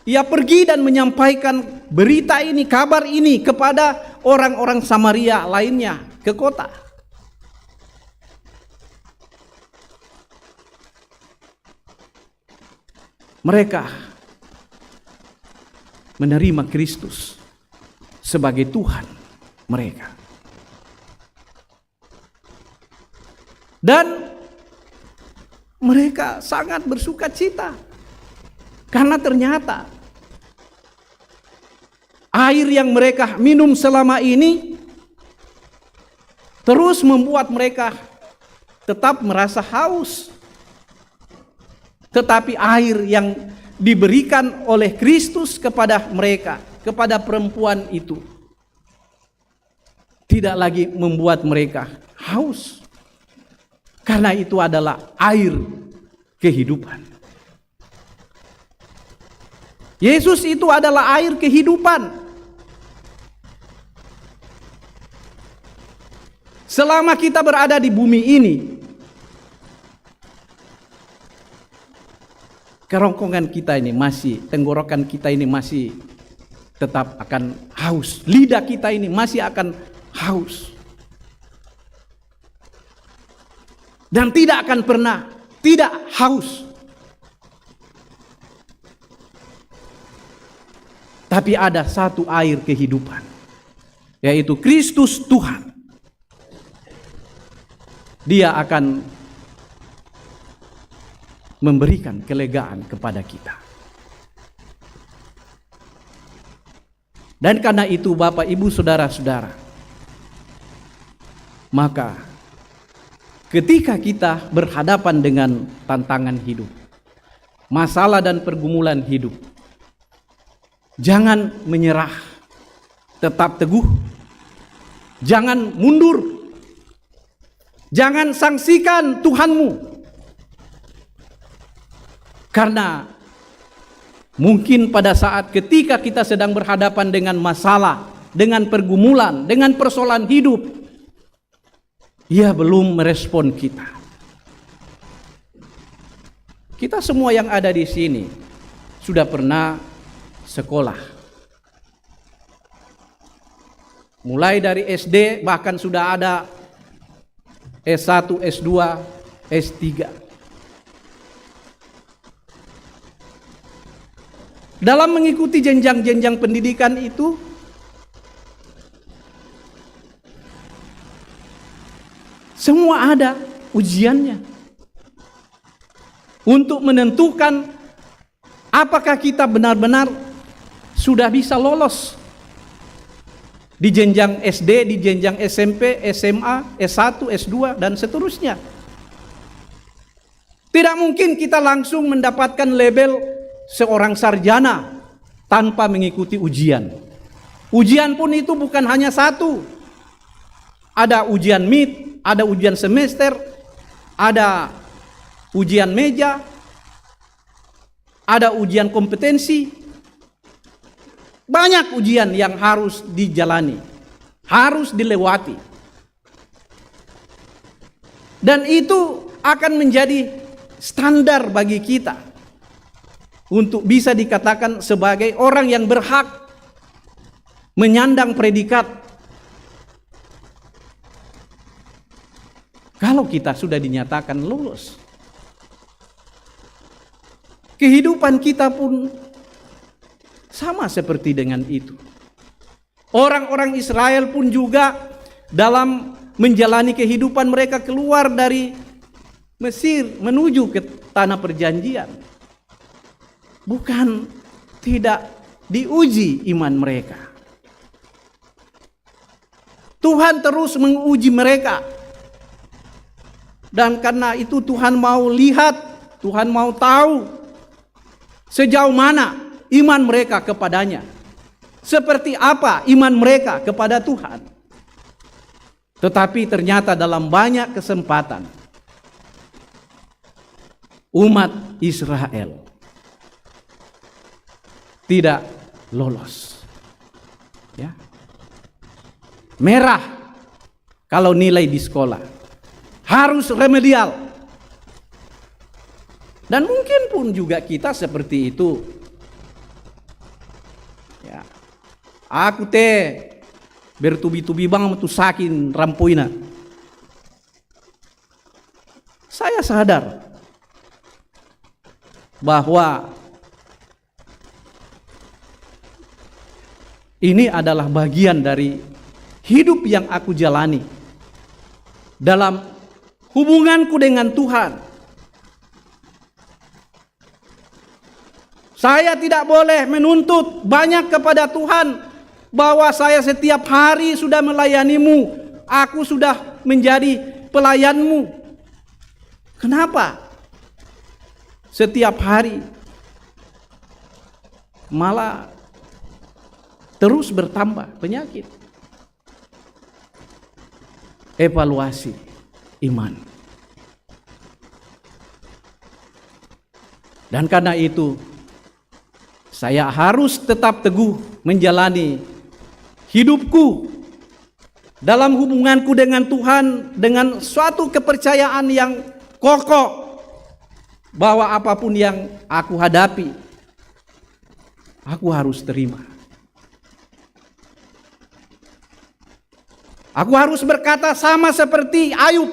ia pergi dan menyampaikan berita ini, kabar ini kepada orang-orang Samaria lainnya ke kota. Mereka menerima Kristus sebagai Tuhan mereka. Dan mereka sangat bersuka cita karena ternyata air yang mereka minum selama ini terus membuat mereka tetap merasa haus. Tetapi air yang diberikan oleh Kristus kepada mereka, kepada perempuan itu, tidak lagi membuat mereka haus. Karena itu adalah air kehidupan. Yesus itu adalah air kehidupan. Selama kita berada di bumi ini, kerongkongan kita ini masih, tenggorokan kita ini masih tetap akan haus. Lidah kita ini masih akan haus. Dan tidak akan pernah tidak haus. Tapi ada satu air kehidupan, yaitu Kristus Tuhan. Dia akan memberikan kelegaan kepada kita. Dan karena itu Bapak, Ibu, Saudara-saudara, maka ketika kita berhadapan dengan tantangan hidup, masalah dan pergumulan hidup, jangan menyerah, tetap teguh, jangan mundur, jangan sangsikan Tuhanmu. Karena mungkin pada saat ketika kita sedang berhadapan dengan masalah, dengan pergumulan, dengan persoalan hidup, Ia belum merespon kita. Kita semua yang ada di sini sudah pernah sekolah. Mulai dari SD bahkan sudah ada S1, S2, S3. Dalam mengikuti jenjang-jenjang pendidikan itu, semua ada ujiannya untuk menentukan apakah kita benar-benar sudah bisa lolos di jenjang SD, di jenjang SMP, SMA, S1, S2, dan seterusnya. Tidak mungkin kita langsung mendapatkan label seorang sarjana tanpa mengikuti ujian. Ujian pun itu bukan hanya satu. Ada ujian mid, ada ujian semester, ada ujian meja, ada ujian kompetensi. Banyak ujian yang harus dijalani, harus dilewati. Dan itu akan menjadi standar bagi kita untuk bisa dikatakan sebagai orang yang berhak menyandang predikat. Kalau kita sudah dinyatakan lulus, kehidupan kita pun sama seperti dengan itu. Orang-orang Israel pun juga dalam menjalani kehidupan mereka keluar dari Mesir menuju ke tanah perjanjian, bukan tidak diuji iman mereka. Tuhan terus menguji mereka. Dan karena itu Tuhan mau lihat, Tuhan mau tahu sejauh mana iman mereka kepadanya. Seperti apa iman mereka kepada Tuhan. Tetapi ternyata dalam banyak kesempatan umat Israel tidak lolos. Ya. Merah kalau nilai di sekolah. Harus remedial. Dan mungkin pun juga kita seperti itu. Ya. Aku bertubi-tubi bang tu sakin rampoina. Saya sadar bahwa Ini adalah bagian dari hidup yang aku jalani dalam hubunganku dengan Tuhan. Saya tidak boleh menuntut banyak kepada Tuhan bahwa saya setiap hari sudah melayanimu, aku sudah menjadi pelayanmu. Kenapa? Setiap hari malah terus bertambah penyakit. Evaluasi iman. Dan karena itu saya harus tetap teguh menjalani hidupku dalam hubunganku dengan Tuhan dengan suatu kepercayaan yang kokoh bahwa apapun yang aku hadapi, aku harus terima. Aku harus berkata sama seperti Ayub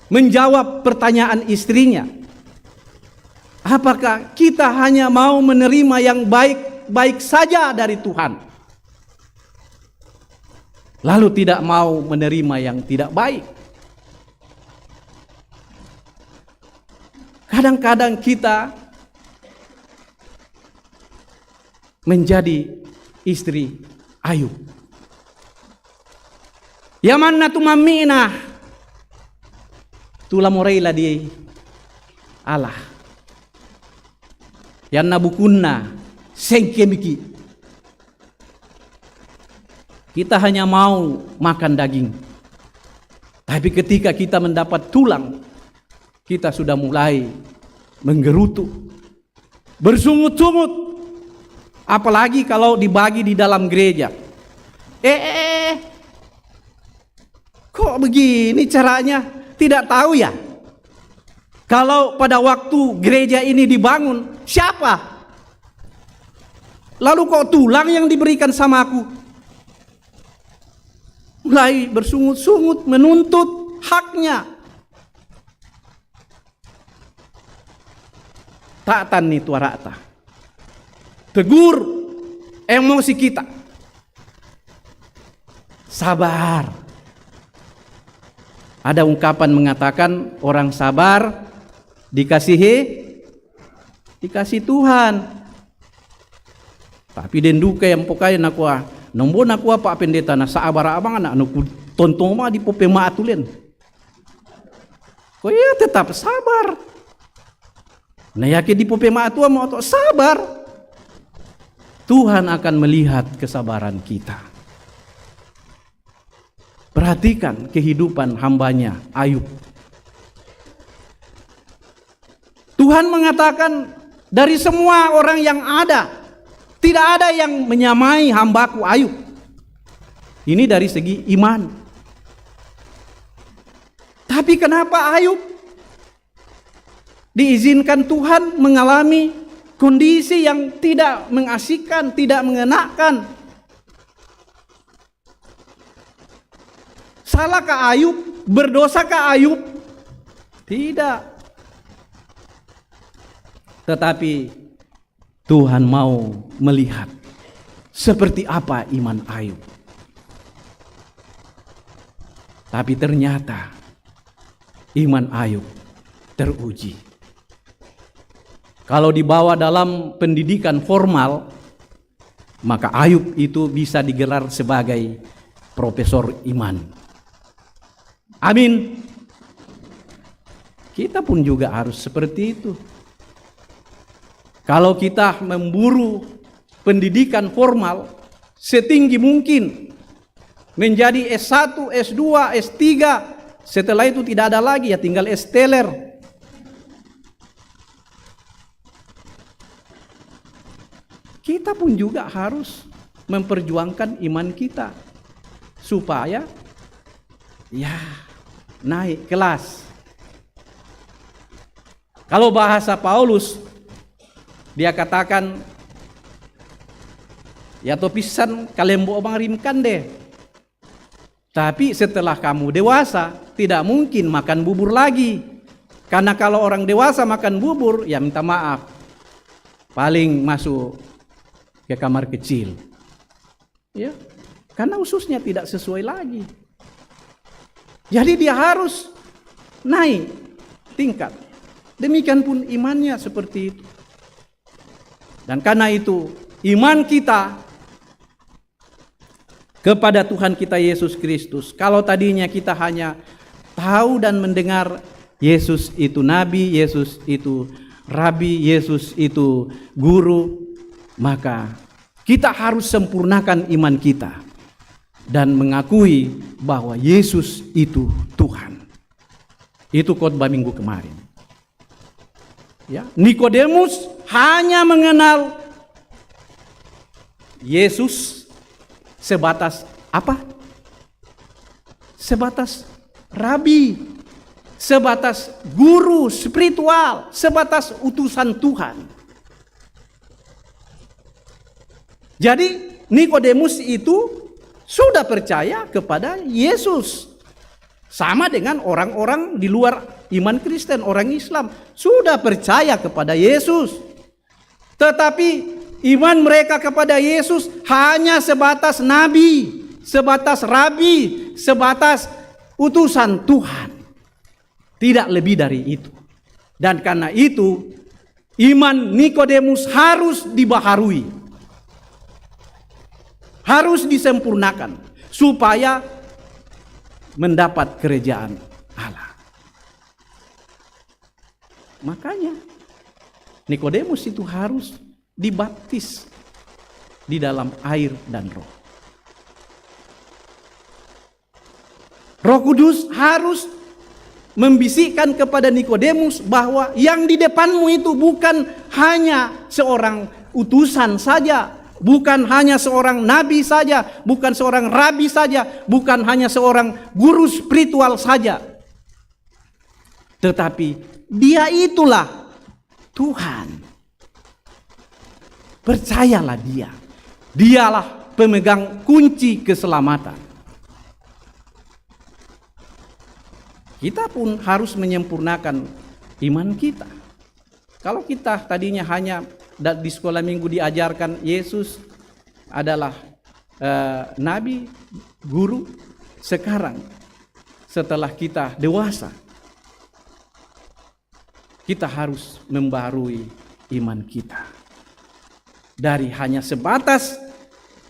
menjawab pertanyaan istrinya. Apakah kita hanya mau menerima yang baik-baik saja dari Tuhan, lalu tidak mau menerima yang tidak baik? Kadang-kadang kita menjadi istri Ayub. Yaman na tumamina tulamoreila di Allah. Yan nabukunna sengkemiki. Kita hanya mau makan daging. Tapi ketika kita mendapat tulang, kita sudah mulai menggerutu, bersungut-sungut. Apalagi kalau dibagi di dalam gereja. Kok begini caranya? Tidak tahu ya? Kalau pada waktu gereja ini dibangun, siapa? Lalu kok tulang yang diberikan sama aku? Mulai bersungut-sungut menuntut haknya. Ta'tan nih tuarata. Tegur emosi kita. Sabar. Ada ungkapan mengatakan orang sabar dikasih Tuhan. Tapi denduke yang pokai nakua nombo nakua Pak Pendeta na sabar abang anak nuku tontoma di popema atulen. Kok ya tetap sabar. Nah yakin di popema atua mau sabar. Tuhan akan melihat kesabaran kita. Perhatikan kehidupan hambanya Ayub. Tuhan mengatakan dari semua orang yang ada, tidak ada yang menyamai hambaku Ayub. Ini dari segi iman. Tapi kenapa Ayub diizinkan Tuhan mengalami kondisi yang tidak mengasihkan, tidak mengenakan? Salahkah Ayub? Berdosakah Ayub? Tidak. Tetapi Tuhan mau melihat seperti apa iman Ayub. Tapi ternyata iman Ayub teruji. Kalau dibawa dalam pendidikan formal, maka Ayub itu bisa digelar sebagai profesor iman. Amin. Kita pun juga harus seperti itu. Kalau kita memburu pendidikan formal setinggi mungkin, menjadi S1, S2, S3, setelah itu tidak ada lagi, ya tinggal S-teler. Kita pun juga harus memperjuangkan iman kita supaya naik kelas. Kalau bahasa Paulus, dia katakan, ya topisan kalembo obang rimkan deh. Tapi setelah kamu dewasa, tidak mungkin makan bubur lagi. Karena kalau orang dewasa makan bubur, ya minta maaf, paling masuk ke kamar kecil. Ya, karena ususnya tidak sesuai lagi. Jadi dia harus naik tingkat. Demikian pun imannya seperti itu. Dan karena itu iman kita kepada Tuhan kita Yesus Kristus, kalau tadinya kita hanya tahu dan mendengar Yesus itu nabi, Yesus itu rabi, Yesus itu guru, maka kita harus sempurnakan iman kita dan mengakui bahwa Yesus itu Tuhan. Itu khotbah minggu kemarin. Ya, Nikodemus hanya mengenal Yesus sebatas apa? Sebatas rabi, sebatas guru spiritual, sebatas utusan Tuhan. Jadi Nikodemus itu sudah percaya kepada Yesus. Sama dengan orang-orang di luar iman Kristen, orang Islam sudah percaya kepada Yesus. Tetapi iman mereka kepada Yesus hanya sebatas nabi, sebatas rabi, sebatas utusan Tuhan. Tidak lebih dari itu. Dan karena itu iman Nikodemus harus dibaharui. Harus disempurnakan supaya mendapat kerajaan Allah. Makanya Nikodemus itu harus dibaptis di dalam air dan roh. Roh Kudus harus membisikkan kepada Nikodemus bahwa yang di depanmu itu bukan hanya seorang utusan saja, bukan hanya seorang nabi saja, bukan seorang rabi saja, bukan hanya seorang guru spiritual saja. Tetapi dia itulah Tuhan. Percayalah dia. Dialah pemegang kunci keselamatan. Kita pun harus menyempurnakan iman kita. Kalau kita tadinya hanya di sekolah minggu diajarkan Yesus adalah nabi, guru, sekarang setelah kita dewasa, kita harus membarui iman kita. Dari hanya sebatas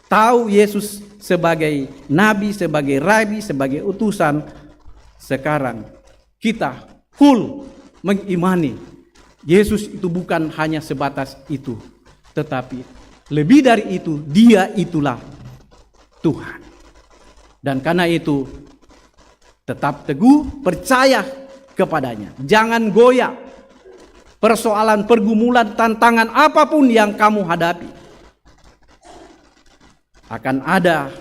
tahu Yesus sebagai nabi, sebagai rabi, sebagai utusan, sekarang kita full mengimani Yesus itu bukan hanya sebatas itu, tetapi lebih dari itu, dia itulah Tuhan. Dan karena itu tetap teguh, percaya kepadanya. Jangan goyah. Persoalan, pergumulan, tantangan apapun yang kamu hadapi, akan ada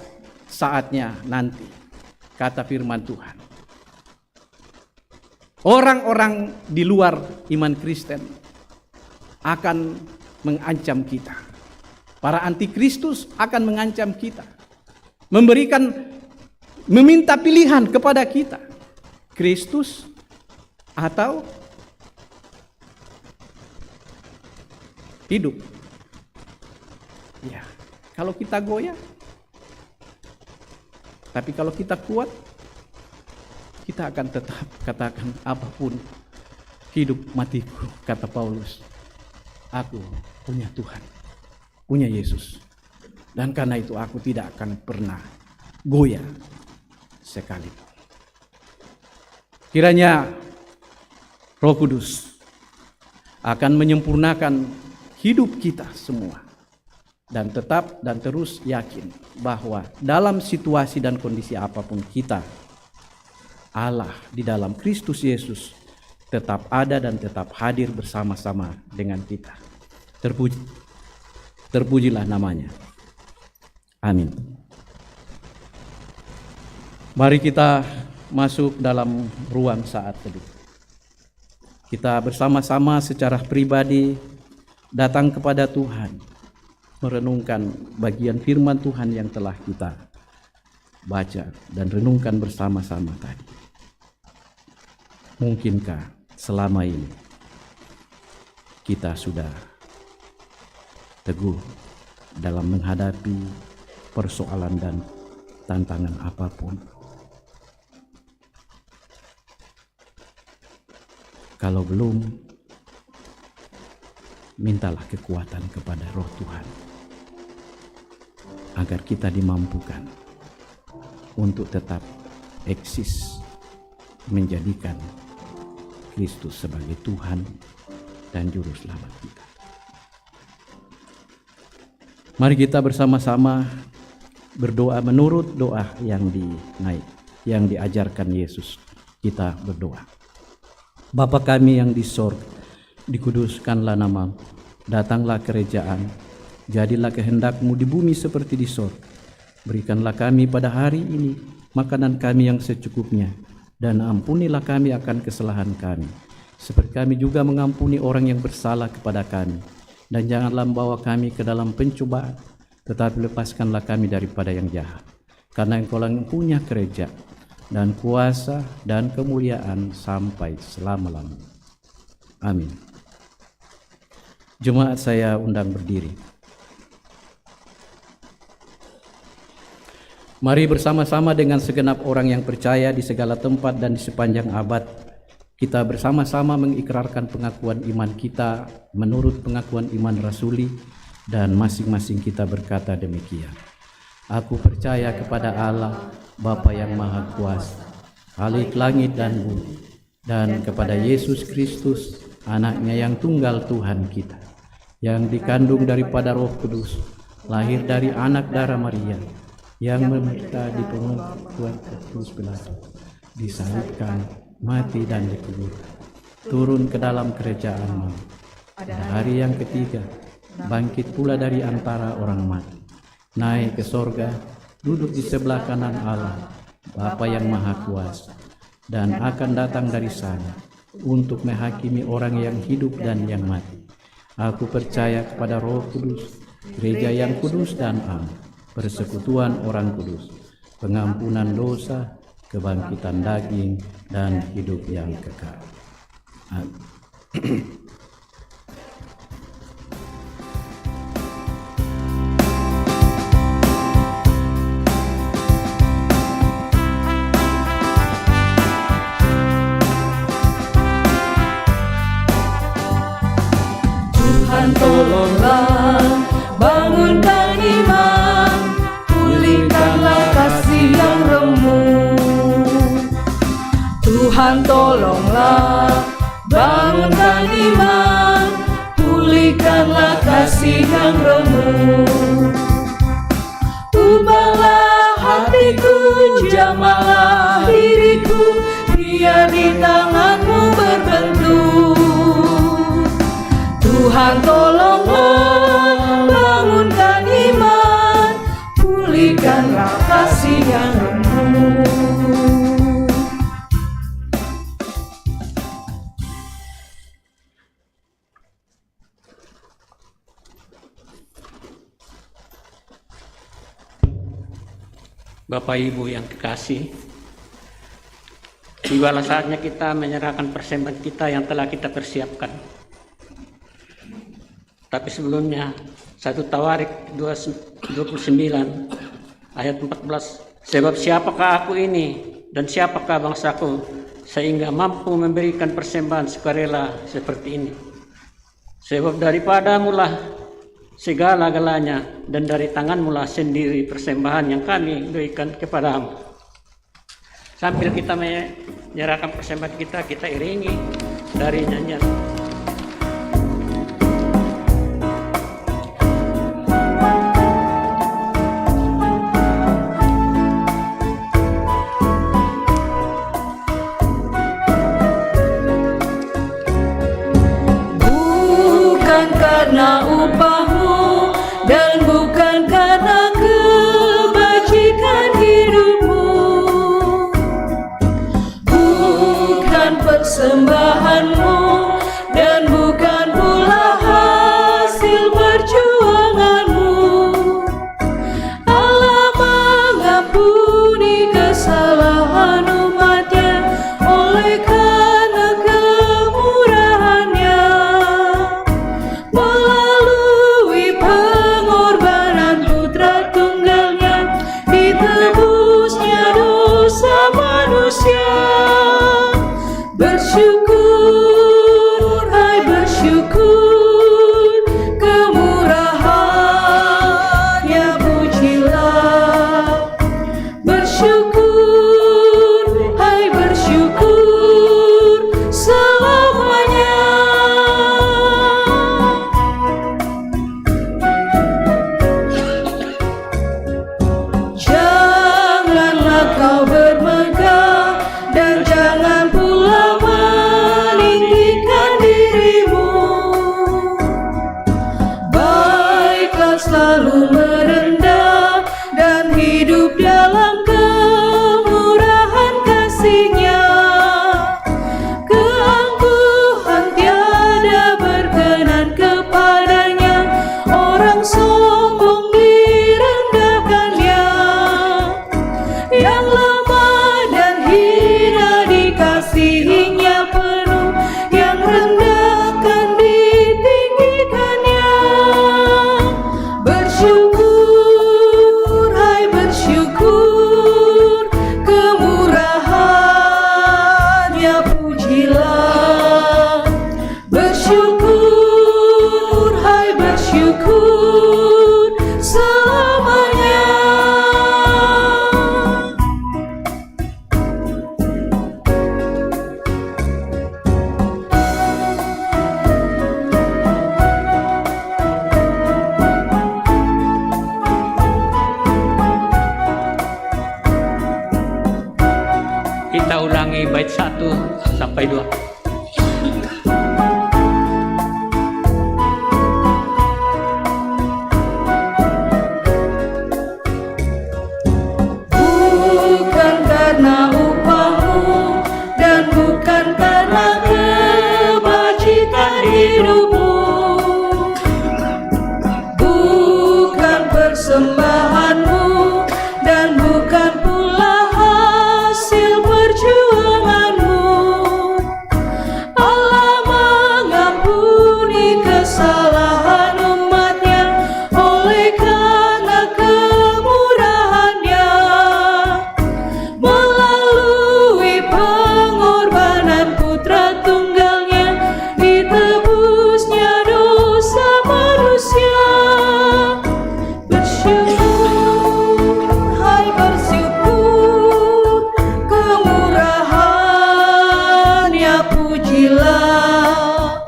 saatnya nanti, kata firman Tuhan. Orang-orang di luar iman Kristen akan mengancam kita. Para antikristus akan mengancam kita. Meminta pilihan kepada kita. Kristus atau hidup. Ya, kalau kita goyah. Tapi kalau kita kuat, kita akan tetap katakan apapun hidup matiku, kata Paulus. Aku punya Tuhan, punya Yesus. Dan karena itu aku tidak akan pernah goyah sekalipun. Kiranya Roh Kudus akan menyempurnakan hidup kita semua. Dan tetap dan terus yakin bahwa dalam situasi dan kondisi apapun kita, Allah di dalam Kristus Yesus tetap ada dan tetap hadir bersama-sama dengan kita. Terpujilah namanya. Amin. Mari kita masuk dalam ruang saat teduh. Kita bersama-sama secara pribadi datang kepada Tuhan, merenungkan bagian firman Tuhan yang telah kita baca dan renungkan bersama-sama tadi. Mungkinkah selama ini kita sudah teguh dalam menghadapi persoalan dan tantangan apapun. Kalau belum, mintalah kekuatan kepada Roh Tuhan agar kita dimampukan untuk tetap eksis menjadikan Kristus sebagai Tuhan dan Juru Selamat kita. Mari kita bersama-sama berdoa menurut doa yang diajarkan Yesus. Kita berdoa. Bapa kami yang di sorga, dikuduskanlah namamu, datanglah kerajaan, jadilah kehendak-Mu di bumi seperti di sorga. Berikanlah kami pada hari ini makanan kami yang secukupnya, dan ampunilah kami akan kesalahan kami, seperti kami juga mengampuni orang yang bersalah kepada kami. Dan janganlah membawa kami ke dalam pencobaan, tetapi lepaskanlah kami daripada yang jahat. Karena Engkau yang punya kerajaan dan kuasa dan kemuliaan sampai selama-lamanya. Amin. Jemaat saya undang berdiri. Mari bersama-sama dengan segenap orang yang percaya di segala tempat dan di sepanjang abad, kita bersama-sama mengikrarkan pengakuan iman kita menurut pengakuan iman rasuli, dan masing-masing kita berkata demikian. Aku percaya kepada Allah, Bapa yang Maha Kuasa, Khalik langit dan bumi, dan kepada Yesus Kristus, Anaknya yang tunggal Tuhan kita, yang dikandung daripada Roh Kudus, lahir dari anak darah Maria, yang menderita di pengorbanan Pontius Pilatus, disalibkan, mati dan dikubur, turun ke dalam kerajaan maut. Pada hari yang ketiga, bangkit pula dari antara orang mati, naik ke sorga, duduk di sebelah kanan Allah, Bapa yang Maha Kuasa, dan akan datang dari sana untuk menghakimi orang yang hidup dan yang mati. Aku percaya kepada Roh Kudus, gereja yang kudus dan am, persekutuan orang kudus, pengampunan dosa, kebangkitan daging, dan hidup yang kekal. Amin. Tuhan tolonglah, bangunkan iman, pulihkanlah kasih yang remuk. Tuhan tolonglah, bangunkan iman, pulihkanlah kasih yang remuk. Ubahlah hatiku, jamahlah diriku, biar di tangan-Mu berbentuk. Tuhan tolonglah, bangunkan iman, pulihkanlah kasih yang remuk. Bapak Ibu yang kekasih, tibalah saatnya kita menyerahkan persembahan kita yang telah kita persiapkan. Tapi sebelumnya, 1 Tawarik 29 ayat 14, sebab siapakah aku ini dan siapakah bangsaku sehingga mampu memberikan persembahan sukarela seperti ini. Sebab daripadamu lah segala-galanya, dan dari tanganmu lah sendiri persembahan yang kami berikan kepadamu. Sambil kita menyerahkan persembahan kita iringi dari nyanyian. Karena upahmu dan bukan karena kebajikan hidupmu, bukan persembahanmu dan bukan pula hasil perjuanganmu. Allah mengampuni kesalahan umatnya oleh karena kemurahannya. Melalui pengorbanan sampai 2. Bukan karena upahmu dan bukan karena kebajikan hidupmu, bukan persembahanmu dan bukan pula hasil perjuanganmu. Allah mengampuni kesalahan umatnya oleh karena kemurahannya. Melalui pengorbanan putra tunggalnya, ditebusnya dosa manusia. Bersyukur, hai bersyukur, kemurahannya pujilah.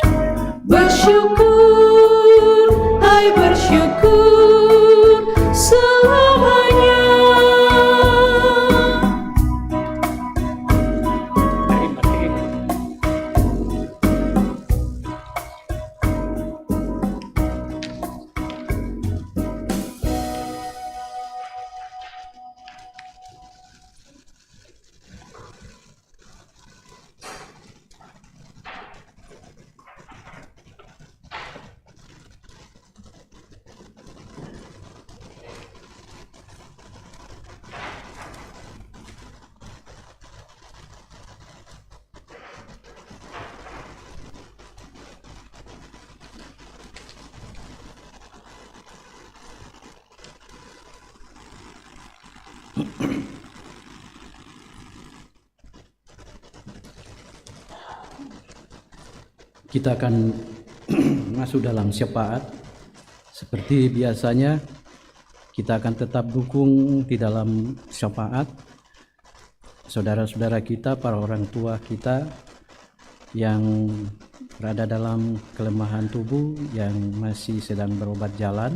Bersyukur, hai bersyukur, selamanya. Kita akan masuk dalam syafaat. Seperti biasanya, kita akan tetap dukung di dalam syafaat saudara-saudara kita, para orang tua kita yang berada dalam kelemahan tubuh, yang masih sedang berobat jalan,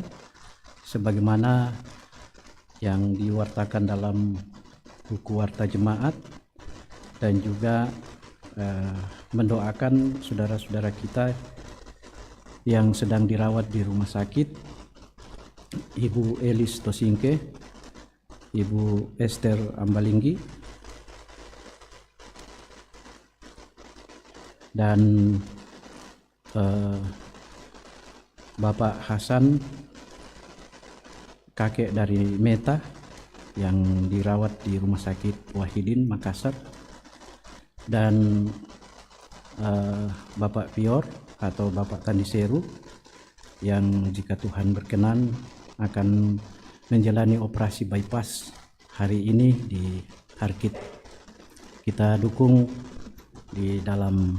sebagaimana yang diwartakan dalam buku Warta Jemaat, dan juga mendoakan saudara-saudara kita yang sedang dirawat di rumah sakit, Ibu Elis Tosingke, Ibu Esther Ambalinggi, dan Bapak Hasan, kakek dari Meta yang dirawat di Rumah Sakit Wahidin Makassar, dan Bapak Pior atau Bapak Tandiseru yang jika Tuhan berkenan akan menjalani operasi bypass hari ini di Harkit. Kita dukung di dalam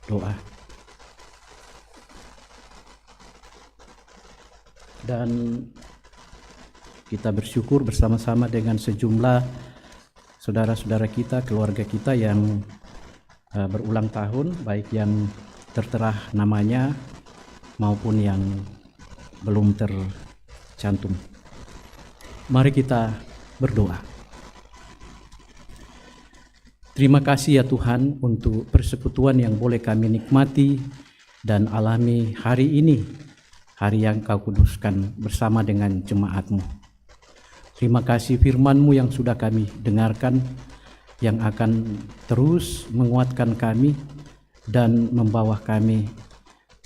doa. Dan kita bersyukur bersama-sama dengan sejumlah saudara-saudara kita, keluarga kita yang berulang tahun, baik yang tertera namanya maupun yang belum tercantum. Mari kita berdoa. Terima kasih ya Tuhan untuk persekutuan yang boleh kami nikmati dan alami hari ini, hari yang Kau kuduskan bersama dengan jemaat-Mu. Terima kasih firman-Mu yang sudah kami dengarkan, yang akan terus menguatkan kami dan membawa kami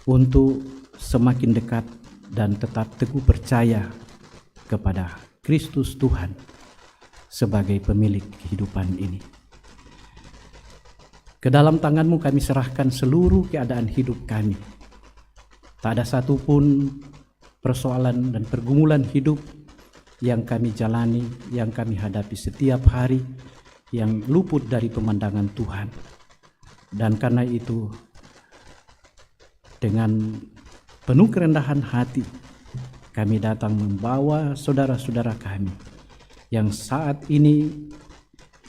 untuk semakin dekat dan tetap teguh percaya kepada Kristus Tuhan sebagai pemilik kehidupan ini. Ke dalam tangan-Mu kami serahkan seluruh keadaan hidup kami. Tak ada satupun persoalan dan pergumulan hidup yang kami jalani, yang kami hadapi setiap hari, yang luput dari pemandangan Tuhan. Dan karena itu, dengan penuh kerendahan hati, kami datang membawa saudara-saudara kami yang saat ini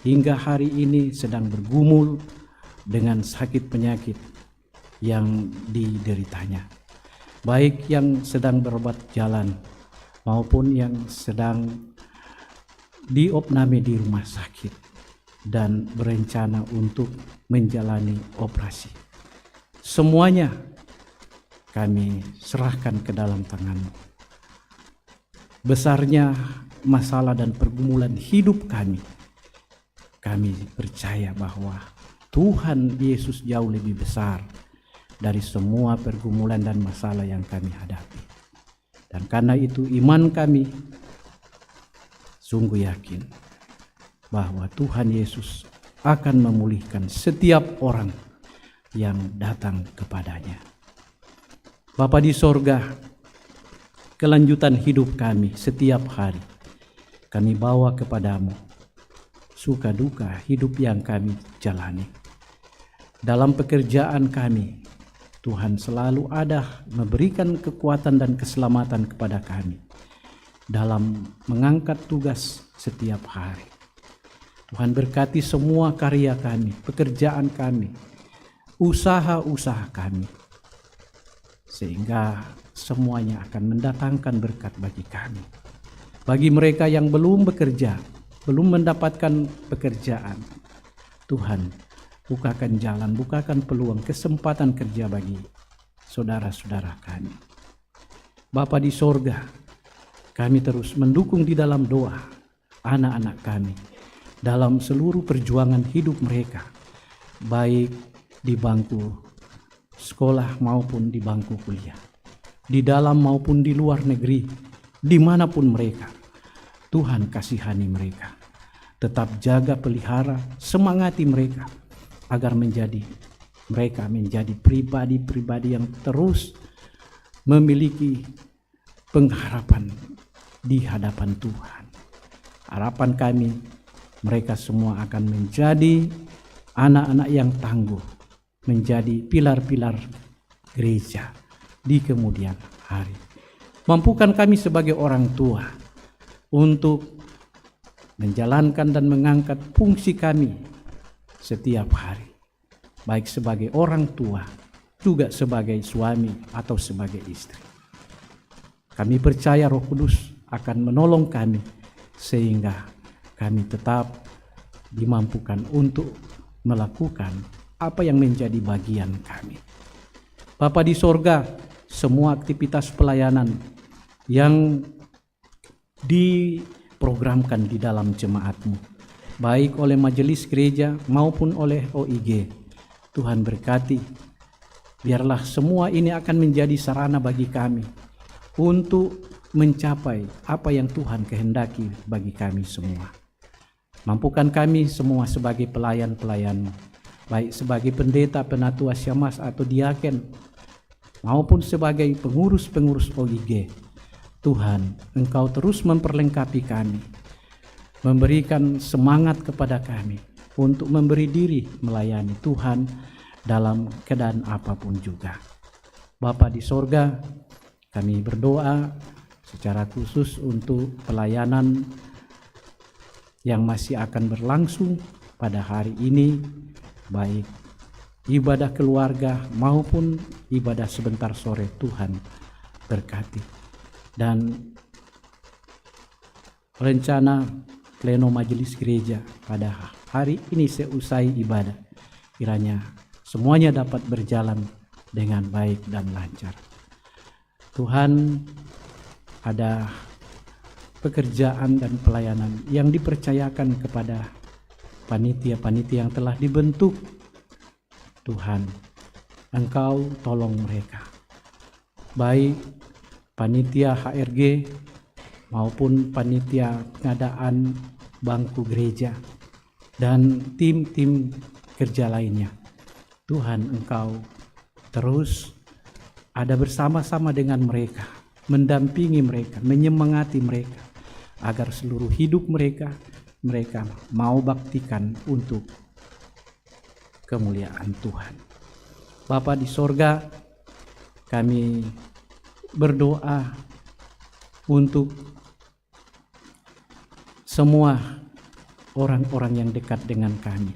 hingga hari ini sedang bergumul dengan sakit penyakit yang dideritanya, baik yang sedang berobat jalan maupun yang sedang diopname di rumah sakit. dan berencana untuk menjalani operasi. Semuanya kami serahkan ke dalam tangan-Mu. Besarnya masalah dan pergumulan hidup kami percaya bahwa Tuhan Yesus jauh lebih besar dari semua pergumulan dan masalah yang kami hadapi. Dan karena itu iman kami sungguh yakin bahwa Tuhan Yesus akan memulihkan setiap orang yang datang kepadanya. Bapa di sorga, kelanjutan hidup kami setiap hari kami bawa kepadamu, suka duka hidup yang kami jalani. Dalam pekerjaan kami, Tuhan selalu ada memberikan kekuatan dan keselamatan kepada kami dalam mengangkat tugas setiap hari. Tuhan berkati semua karya kami, pekerjaan kami, usaha-usaha kami, sehingga semuanya akan mendatangkan berkat bagi kami. Bagi mereka yang belum bekerja, belum mendapatkan pekerjaan, Tuhan bukakan jalan, bukakan peluang, kesempatan kerja bagi saudara-saudara kami. Bapa di sorga, kami terus mendukung di dalam doa anak-anak kami dalam seluruh perjuangan hidup mereka, baik di bangku sekolah maupun di bangku kuliah, di dalam maupun di luar negeri, dimanapun mereka. Tuhan kasihani mereka, tetap jaga, pelihara, semangati mereka agar mereka menjadi pribadi-pribadi yang terus memiliki pengharapan di hadapan Tuhan. Harapan kami, mereka semua akan menjadi anak-anak yang tangguh, menjadi pilar-pilar gereja di kemudian hari. Mampukan kami sebagai orang tua untuk menjalankan dan mengangkat fungsi kami setiap hari, baik sebagai orang tua, juga sebagai suami atau sebagai istri. Kami percaya Roh Kudus akan menolong kami sehingga kami tetap dimampukan untuk melakukan apa yang menjadi bagian kami. Bapa di sorga, semua aktivitas pelayanan yang diprogramkan di dalam jemaat-Mu, baik oleh majelis gereja maupun oleh OIG, Tuhan berkati. Biarlah semua ini akan menjadi sarana bagi kami untuk mencapai apa yang Tuhan kehendaki bagi kami semua. Mampukan kami semua sebagai pelayan-pelayan-Mu, baik sebagai pendeta, penatua syamas atau diaken, maupun sebagai pengurus-pengurus OIG. Tuhan, Engkau terus memperlengkapi kami, memberikan semangat kepada kami untuk memberi diri melayani Tuhan dalam keadaan apapun juga. Bapa di sorga, kami berdoa secara khusus untuk pelayanan yang masih akan berlangsung pada hari ini, baik ibadah keluarga maupun ibadah sebentar sore. Tuhan berkati. Dan rencana pleno majelis gereja pada hari ini seusai ibadah, kiranya semuanya dapat berjalan dengan baik dan lancar. Tuhan, ada pekerjaan dan pelayanan yang dipercayakan kepada panitia-panitia yang telah dibentuk. Tuhan, Engkau tolong mereka, baik panitia HRG maupun panitia pengadaan bangku gereja dan tim-tim kerja lainnya. Tuhan, Engkau terus ada bersama-sama dengan mereka, mendampingi mereka, menyemangati mereka, agar seluruh hidup mereka mau baktikan untuk kemuliaan Tuhan. Bapa di sorga, kami berdoa untuk semua orang-orang yang dekat dengan kami,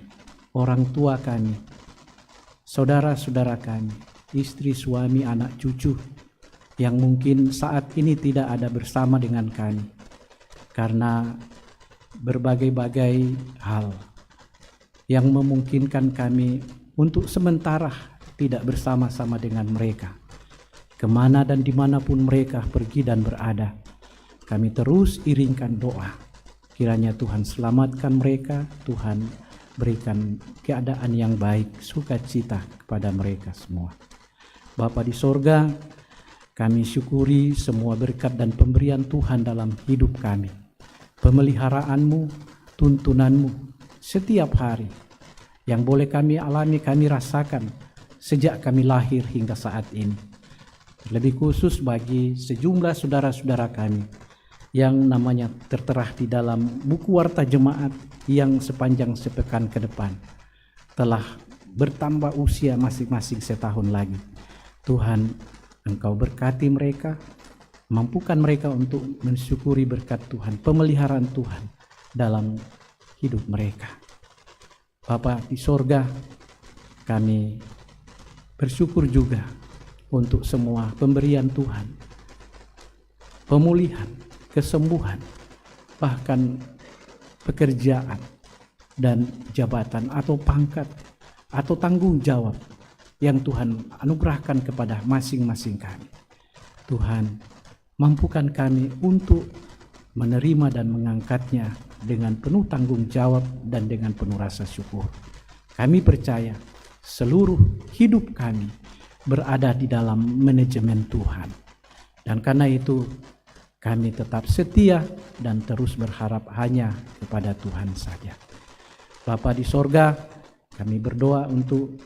orang tua kami, saudara-saudara kami, istri, suami, anak, cucu, yang mungkin saat ini tidak ada bersama dengan kami karena berbagai-bagai hal, yang memungkinkan kami untuk sementara tidak bersama-sama dengan mereka. Kemana dan dimanapun mereka pergi dan berada, kami terus iringkan doa. Kiranya Tuhan selamatkan mereka, Tuhan berikan keadaan yang baik, sukacita kepada mereka semua. Bapa di sorga, kami syukuri semua berkat dan pemberian Tuhan dalam hidup kami. Pemeliharaan-Mu, tuntunan-Mu setiap hari yang boleh kami alami, kami rasakan sejak kami lahir hingga saat ini. Lebih khusus bagi sejumlah saudara-saudara kami yang namanya tertera di dalam buku warta jemaat yang sepanjang sepekan ke depan telah bertambah usia masing-masing setahun lagi. Tuhan, Engkau berkati mereka, mampukan mereka untuk mensyukuri berkat Tuhan, pemeliharaan Tuhan dalam hidup mereka. Bapa di sorga, kami bersyukur juga untuk semua pemberian Tuhan, pemulihan, kesembuhan, bahkan pekerjaan dan jabatan atau pangkat atau tanggung jawab yang Tuhan anugerahkan kepada masing-masing kami. Tuhan, mampukan kami untuk menerima dan mengangkatnya dengan penuh tanggung jawab dan dengan penuh rasa syukur. Kami percaya seluruh hidup kami berada di dalam manajemen Tuhan. Dan karena itu kami tetap setia dan terus berharap hanya kepada Tuhan saja. Bapa di sorga, kami berdoa untuk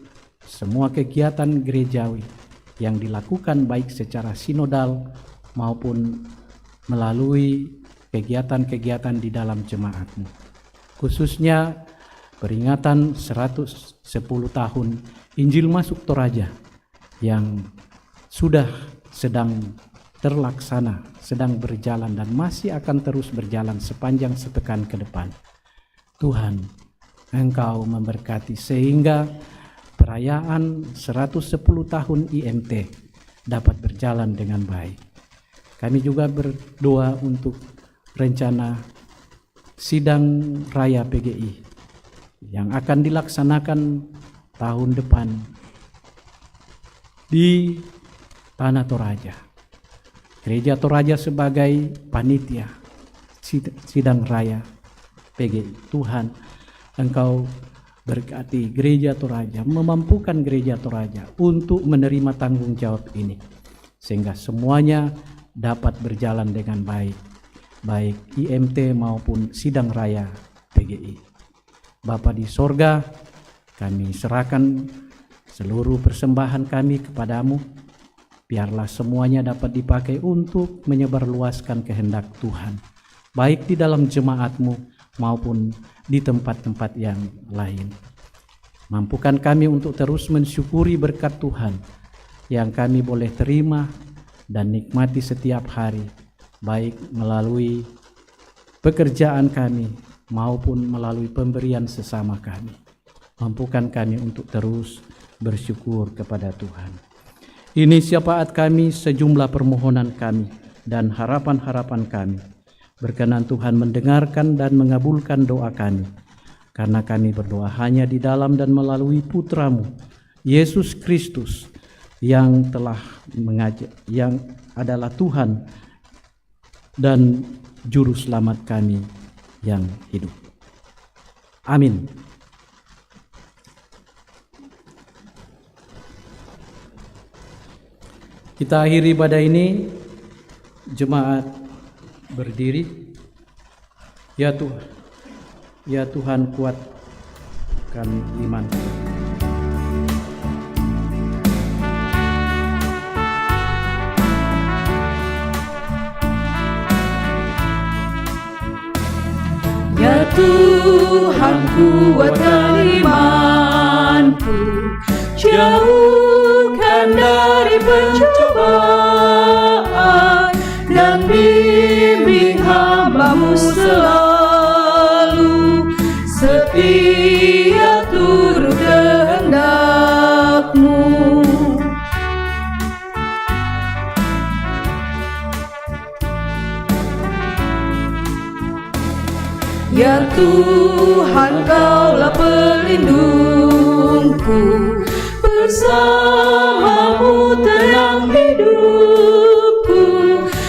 semua kegiatan gerejawi yang dilakukan baik secara sinodal maupun melalui kegiatan-kegiatan di dalam jemaat-Mu. Khususnya peringatan 110 tahun Injil Masuk Toraja yang sudah sedang terlaksana, sedang berjalan dan masih akan terus berjalan sepanjang sepekan ke depan. Tuhan, Engkau memberkati sehingga perayaan 110 tahun IMT dapat berjalan dengan baik. Kami juga berdoa untuk rencana sidang raya PGI yang akan dilaksanakan tahun depan di Tanah Toraja. Gereja Toraja sebagai panitia sidang raya PGI. Tuhan, Engkau berkati gereja Toraja, memampukan gereja Toraja untuk menerima tanggung jawab ini, sehingga semuanya dapat berjalan dengan baik, baik IMT maupun sidang raya PGI. Bapa di sorga, kami serahkan seluruh persembahan kami kepadamu. Biarlah semuanya dapat dipakai untuk menyebarluaskan kehendak Tuhan, baik di dalam jemaat-Mu maupun di tempat-tempat yang lain. Mampukan kami untuk terus mensyukuri berkat Tuhan yang kami boleh terima dan nikmati setiap hari, baik melalui pekerjaan kami maupun melalui pemberian sesama kami. Mampukan kami untuk terus bersyukur kepada Tuhan. Ini syafaat kami, sejumlah permohonan kami dan harapan-harapan kami. Berkenan Tuhan mendengarkan dan mengabulkan doa kami, karena kami berdoa hanya di dalam dan melalui Putra-Mu, Yesus Kristus, yang telah mengajak, yang adalah Tuhan dan Juru Selamat kami yang hidup. Amin. Kita akhiri pada ini, jemaat berdiri. Ya Tuhan, ya Tuhan kuat kami iman. Ya Tuhan kuatkan imanku, jauhkan dari pencobaan, dan bimbing hamba-Mu selalu setia turut kehendak-Mu. Ya Tuhan, Kaulah pelita pelindungku, bersamamu tenang hidupku,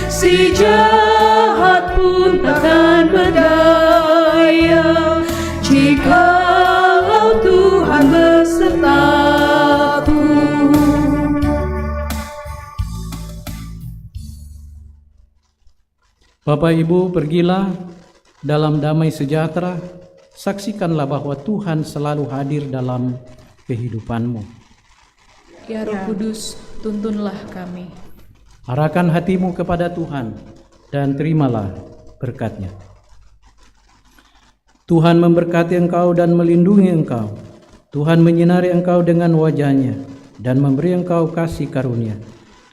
si jahat pun takkan berdaya, jikalau Tuhan besertaku. Bapak Ibu, pergilah dalam damai sejahtera, saksikanlah bahwa Tuhan selalu hadir dalam kehidupanmu. Ya Roh Kudus, tuntunlah kami. Arahkan hatimu kepada Tuhan dan terimalah berkat-Nya. Tuhan memberkati engkau dan melindungi engkau. Tuhan menyinari engkau dengan wajah-Nya dan memberi engkau kasih karunia.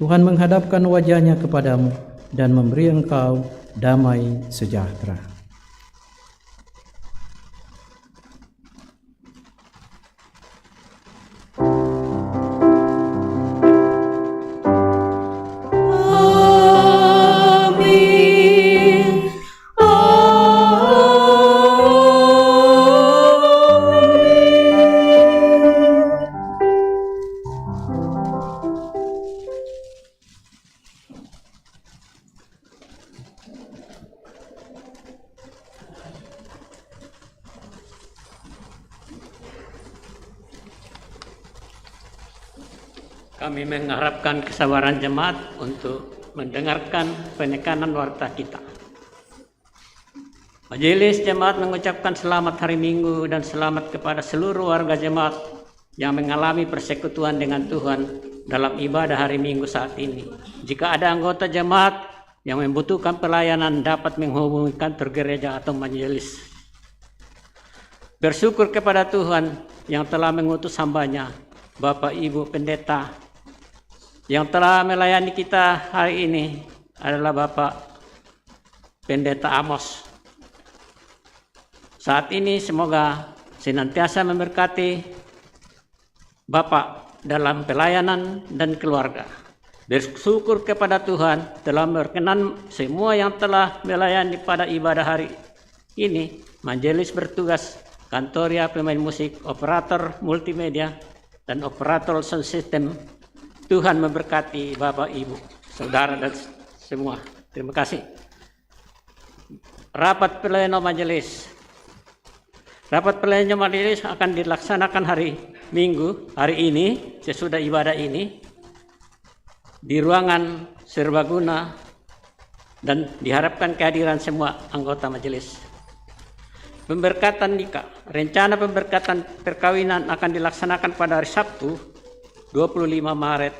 Tuhan menghadapkan wajah-Nya kepadamu dan memberi engkau damai sejahtera. Amin. Kami mengharapkan kesabaran jemaat untuk mendengarkan penekanan warta kita. Majelis jemaat mengucapkan selamat hari Minggu dan selamat kepada seluruh warga jemaat yang mengalami persekutuan dengan Tuhan dalam ibadah hari Minggu saat ini. Jika ada anggota jemaat yang membutuhkan pelayanan, dapat menghubungi kantor gereja atau majelis. Bersyukur kepada Tuhan yang telah mengutus hamba-Nya, Bapak Ibu Pendeta, yang telah melayani kita hari ini adalah Bapak Pendeta Amos. Saat ini semoga senantiasa memberkati Bapak dalam pelayanan dan keluarga. Bersyukur kepada Tuhan telah berkenan semua yang telah melayani pada ibadah hari ini. Majelis bertugas, kantoria, pemain musik, operator multimedia, dan operator sound system. Tuhan memberkati Bapak, Ibu, Saudara, dan semua. Terima kasih. Rapat pleno majelis. Rapat pleno majelis akan dilaksanakan hari Minggu, hari ini, sesudah ibadah ini, di ruangan serbaguna, dan diharapkan kehadiran semua anggota majelis. Pemberkatan nikah. Rencana pemberkatan perkawinan akan dilaksanakan pada hari Sabtu, 25 Maret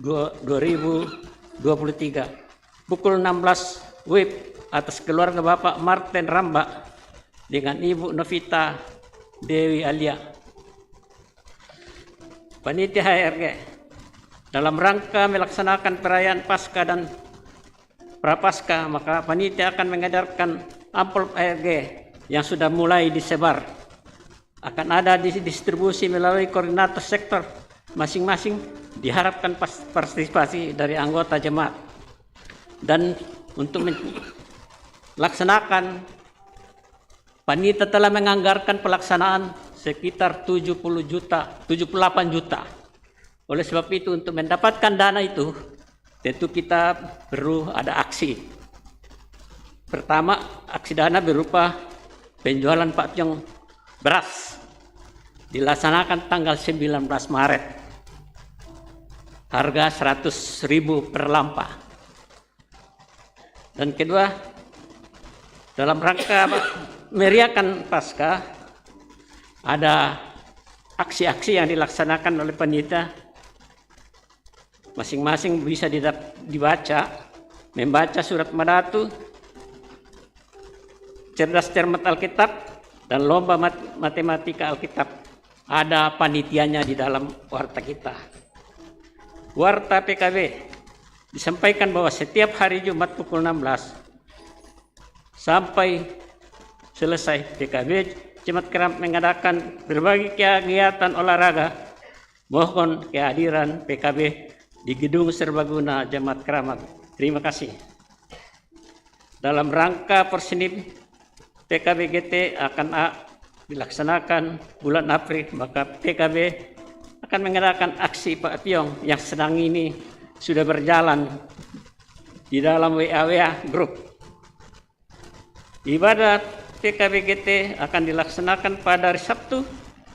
2023 pukul 16 WIB atas keluarga Bapak Martin Ramba dengan Ibu Novita Dewi Alia. Panitia HRG dalam rangka melaksanakan perayaan Paskah dan Prapaskah, maka panitia akan mengedarkan amplop HRG yang sudah mulai disebar. Akan ada distribusi melalui koordinator sektor masing-masing. Diharapkan partisipasi dari anggota jemaat. Dan untuk melaksanakan, panitia telah menganggarkan pelaksanaan sekitar 78 juta. Oleh sebab itu, untuk mendapatkan dana itu, tentu kita perlu ada aksi. Pertama, aksi dana berupa penjualan pakcong beras dilaksanakan tanggal 19 Maret. Harga 100.000 per lampa. Dan kedua, dalam rangka meriahkan Paskah, ada aksi-aksi yang dilaksanakan oleh panitia. Masing-masing bisa membaca surat Madatu, cerdas cermat Alkitab, dan lomba matematika Alkitab. Ada panitianya di dalam warta kita. Warta PKB disampaikan bahwa setiap hari Jumat pukul 16 sampai selesai PKB, Jemaat Keramat mengadakan berbagai kegiatan olahraga. Mohon kehadiran PKB di Gedung Serbaguna Jemaat Keramat. Terima kasih. Dalam rangka Persinip PKB GT akan dilaksanakan bulan April, maka PKB akan mengadakan aksi Pak Piong yang sedang ini sudah berjalan di dalam WA Group. Ibadah PKB GT akan dilaksanakan pada hari Sabtu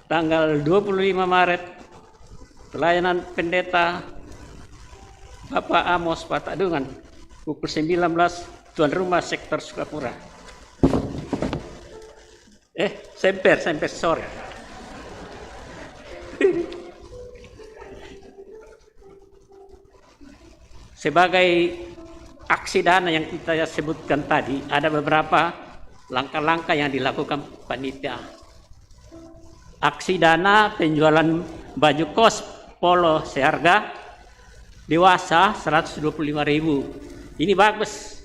tanggal 25 Maret. Pelayanan pendeta Bapak Amos Patadungan pukul 19, tuan rumah sektor Sukapura. Semper sore. Sebagai aksi dana yang kita sebutkan tadi, ada beberapa langkah-langkah yang dilakukan panitia. Aksi dana penjualan baju kos polo seharga dewasa 125.000. Ini bagus.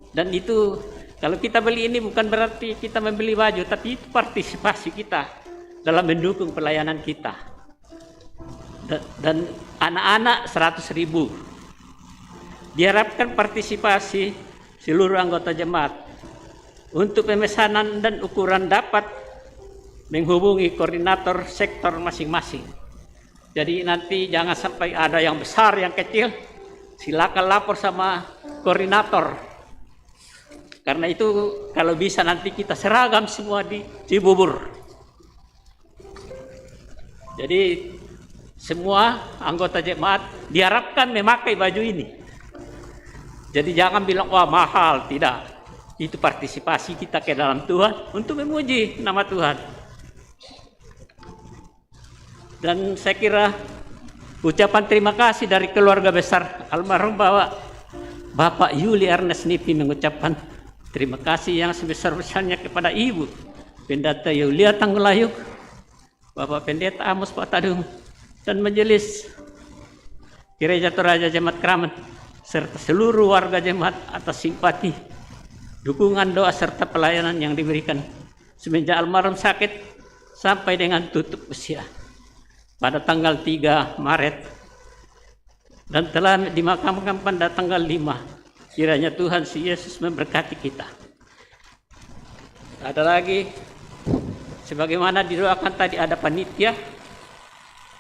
Dan itu kalau kita beli ini bukan berarti kita membeli baju, tapi itu partisipasi kita dalam mendukung pelayanan kita. Dan anak-anak 100.000. Diharapkan partisipasi seluruh anggota jemaat. Untuk pemesanan dan ukuran dapat menghubungi koordinator sektor masing-masing. Jadi nanti jangan sampai ada yang besar, yang kecil. Silakan lapor sama koordinator. Karena itu kalau bisa nanti kita seragam semua di Cibubur. Jadi semua anggota jemaat diharapkan memakai baju ini. Jadi jangan bilang wah mahal, tidak. Itu partisipasi kita ke dalam Tuhan untuk memuji nama Tuhan. Dan saya kira ucapan terima kasih dari keluarga besar almarhum Bapak Yuli Ernest Nipi mengucapkan terima kasih yang sebesar-besarnya kepada Ibu Pendeta Yulia Tanggulayuk, Bapak Pendeta Amos Patadung, dan Majelis Gereja Toraja Jemaat Kramat, serta seluruh warga jemaat atas simpati, dukungan, doa, serta pelayanan yang diberikan semenjak almarhum sakit sampai dengan tutup usia pada tanggal 3 Maret dan telah dimakamkan pada tanggal 5. Kiranya Tuhan si Yesus memberkati kita. Ada lagi, sebagaimana didoakan tadi, ada panitia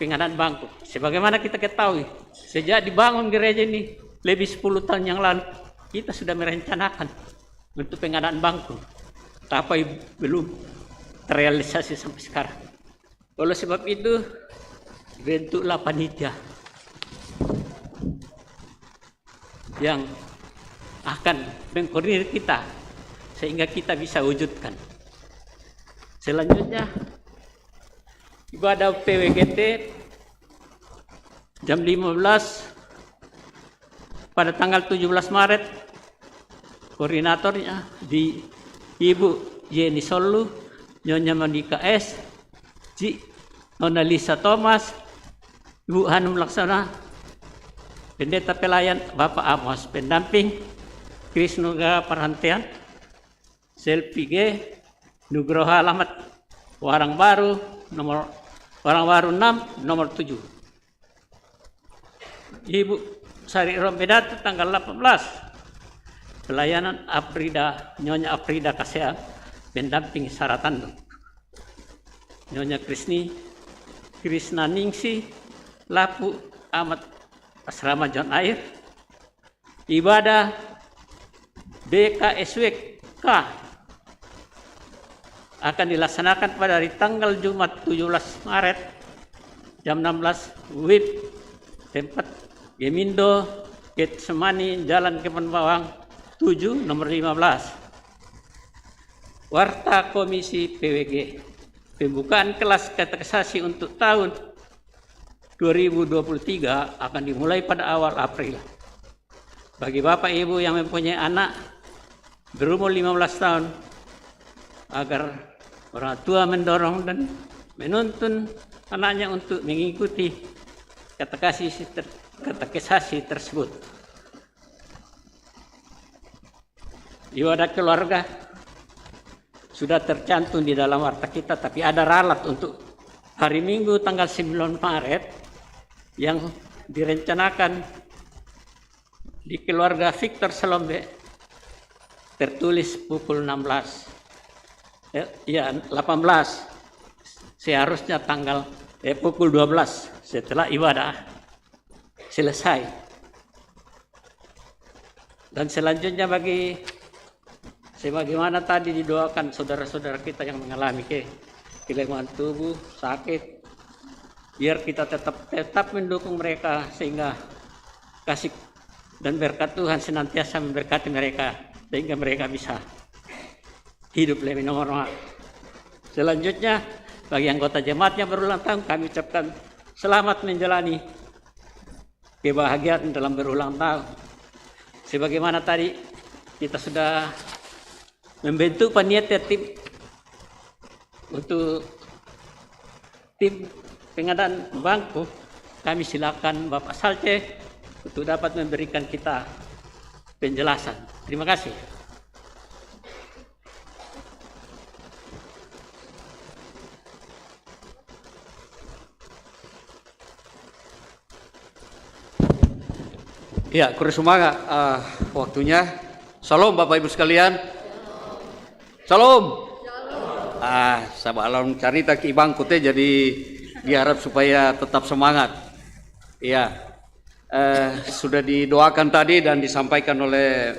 pengadaan bangku. Sebagaimana kita ketahui, sejak dibangun gereja ini lebih 10 tahun yang lalu, kita sudah merencanakan untuk pengadaan bangku, tapi belum terrealisasi sampai sekarang. Oleh sebab itu, bentuklah panitia yang akan mengkoordinir kita sehingga kita bisa wujudkan. Selanjutnya, ibadah PWGT jam 15 pada tanggal 17 Maret. Koordinatornya di Ibu Yeni Solu, Nyonya Monika S, Nona Lisa Thomas, Ibu Hanum Laksana, Pendeta Pelayan Bapak Amos, pendamping Krisnoga Perhentian, Selvi G, Nugroha Alamat Warang Baru 6 nomor 7. Ibu Sari Rompedatu tanggal 18. Pelayanan Afrida, Nyonya Afrida Kasea, pendamping Saratandung. Nyonya Krisna Ningsi, Lapu Amat Asrama John Air. Ibadah BKSWK akan dilaksanakan pada hari tanggal Jumat 17 Maret jam 16 WIB, tempat Gemindo Getsemani, Jalan Kebon Bawang 7 nomor 15. Warta Komisi PWG, pembukaan kelas katekisasi untuk tahun 2023 akan dimulai pada awal April. Bagi Bapak Ibu yang mempunyai anak berumur 15 tahun, agar orang tua mendorong dan menuntun anaknya untuk mengikuti katekisasi tersebut. Ibadah keluarga sudah tercantum di dalam warta kita, tapi ada ralat untuk hari Minggu tanggal 9 Maret yang direncanakan di keluarga Victor Selombe, tertulis pukul 16. Ya, 18. Seharusnya tanggal pukul 12 setelah ibadah selesai. Dan selanjutnya sebagaimana tadi didoakan saudara-saudara kita yang mengalami kelemahan tubuh, sakit, biar kita tetap mendukung mereka sehingga kasih dan berkat Tuhan senantiasa memberkati mereka sehingga mereka bisa hidup lebih normal. Selanjutnya bagi anggota jemaat yang berulang tahun kami ucapkan selamat menjalani kebahagiaan dalam berulang tahun. Sebagaimana tadi kita sudah membentuk panitia tim untuk tim pengadaan bangku, kami silakan Bapak Salce untuk dapat memberikan kita penjelasan. Terima kasih. Ya, kursumanga waktunya. Salam Bapak Ibu sekalian. Salam. Sabalon carita ki bangku teh jadi diharap supaya tetap semangat. Ya, sudah didoakan tadi dan disampaikan oleh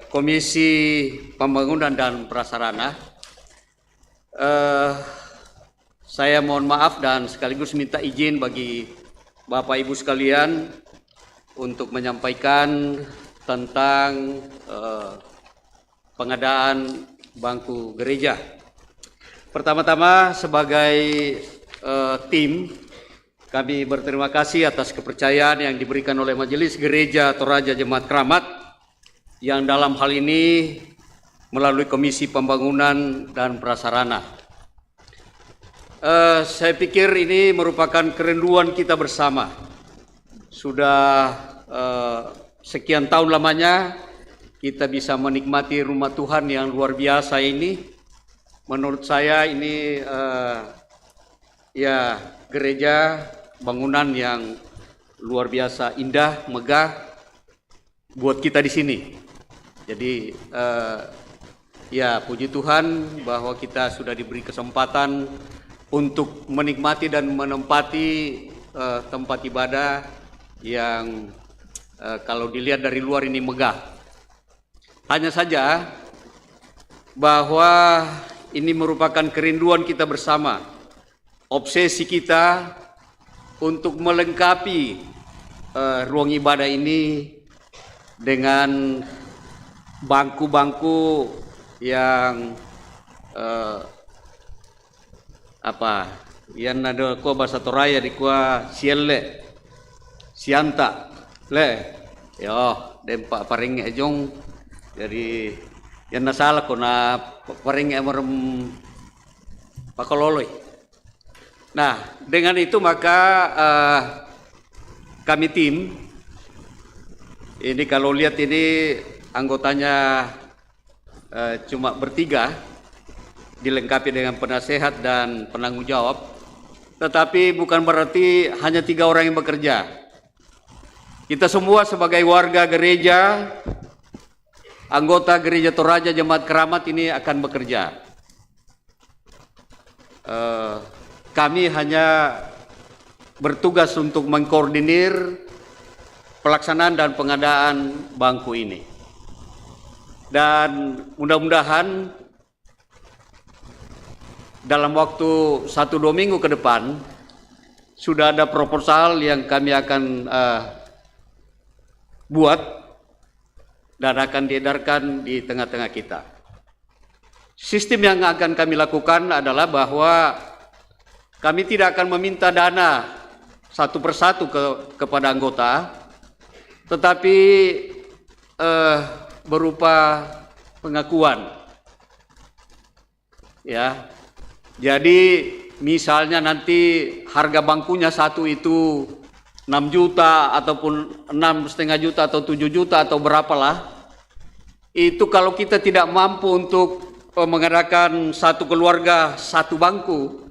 Komisi Pembangunan dan Prasarana. Saya mohon maaf dan sekaligus minta izin bagi Bapak Ibu sekalian untuk menyampaikan tentang pengadaan bangku gereja. Pertama-tama sebagai tim, kami berterima kasih atas kepercayaan yang diberikan oleh Majelis Gereja Toraja Jemaat Keramat yang dalam hal ini melalui Komisi Pembangunan dan Prasarana. Saya pikir ini merupakan kerinduan kita bersama. Sudah sekian tahun lamanya kita bisa menikmati rumah Tuhan yang luar biasa ini. Menurut saya ini ya gereja bangunan yang luar biasa indah, megah buat kita di sini. Jadi ya puji Tuhan bahwa kita sudah diberi kesempatan untuk menikmati dan menempati tempat ibadah yang kalau dilihat dari luar ini megah. Hanya saja bahwa ini merupakan kerinduan kita bersama, obsesi kita untuk melengkapi ruang ibadah ini dengan bangku-bangku yang yang ada kuah bahasa Toraya di kuah sielle sianta le yo dempak paring ejong jadi yang nasalah ko na paring emerem pakololoy. Nah, dengan itu maka kami tim ini kalau lihat ini anggotanya cuma bertiga, dilengkapi dengan penasehat dan penanggung jawab, tetapi bukan berarti hanya 3 orang yang bekerja. Kita semua sebagai warga gereja, anggota Gereja Toraja Jemaat Keramat ini akan bekerja. Kami hanya bertugas untuk mengkoordinir pelaksanaan dan pengadaan bangku ini. Dan mudah-mudahan dalam waktu 1-2 minggu ke depan sudah ada proposal yang kami akan buat dan akan diedarkan di tengah-tengah kita. Sistem yang akan kami lakukan adalah bahwa kami tidak akan meminta dana satu persatu kepada anggota, tetapi berupa pengakuan. Ya, jadi misalnya nanti harga bangkunya satu itu 6 juta ataupun 6,5 juta atau 7 juta atau berapalah, itu kalau kita tidak mampu untuk mengadakan satu keluarga satu bangku,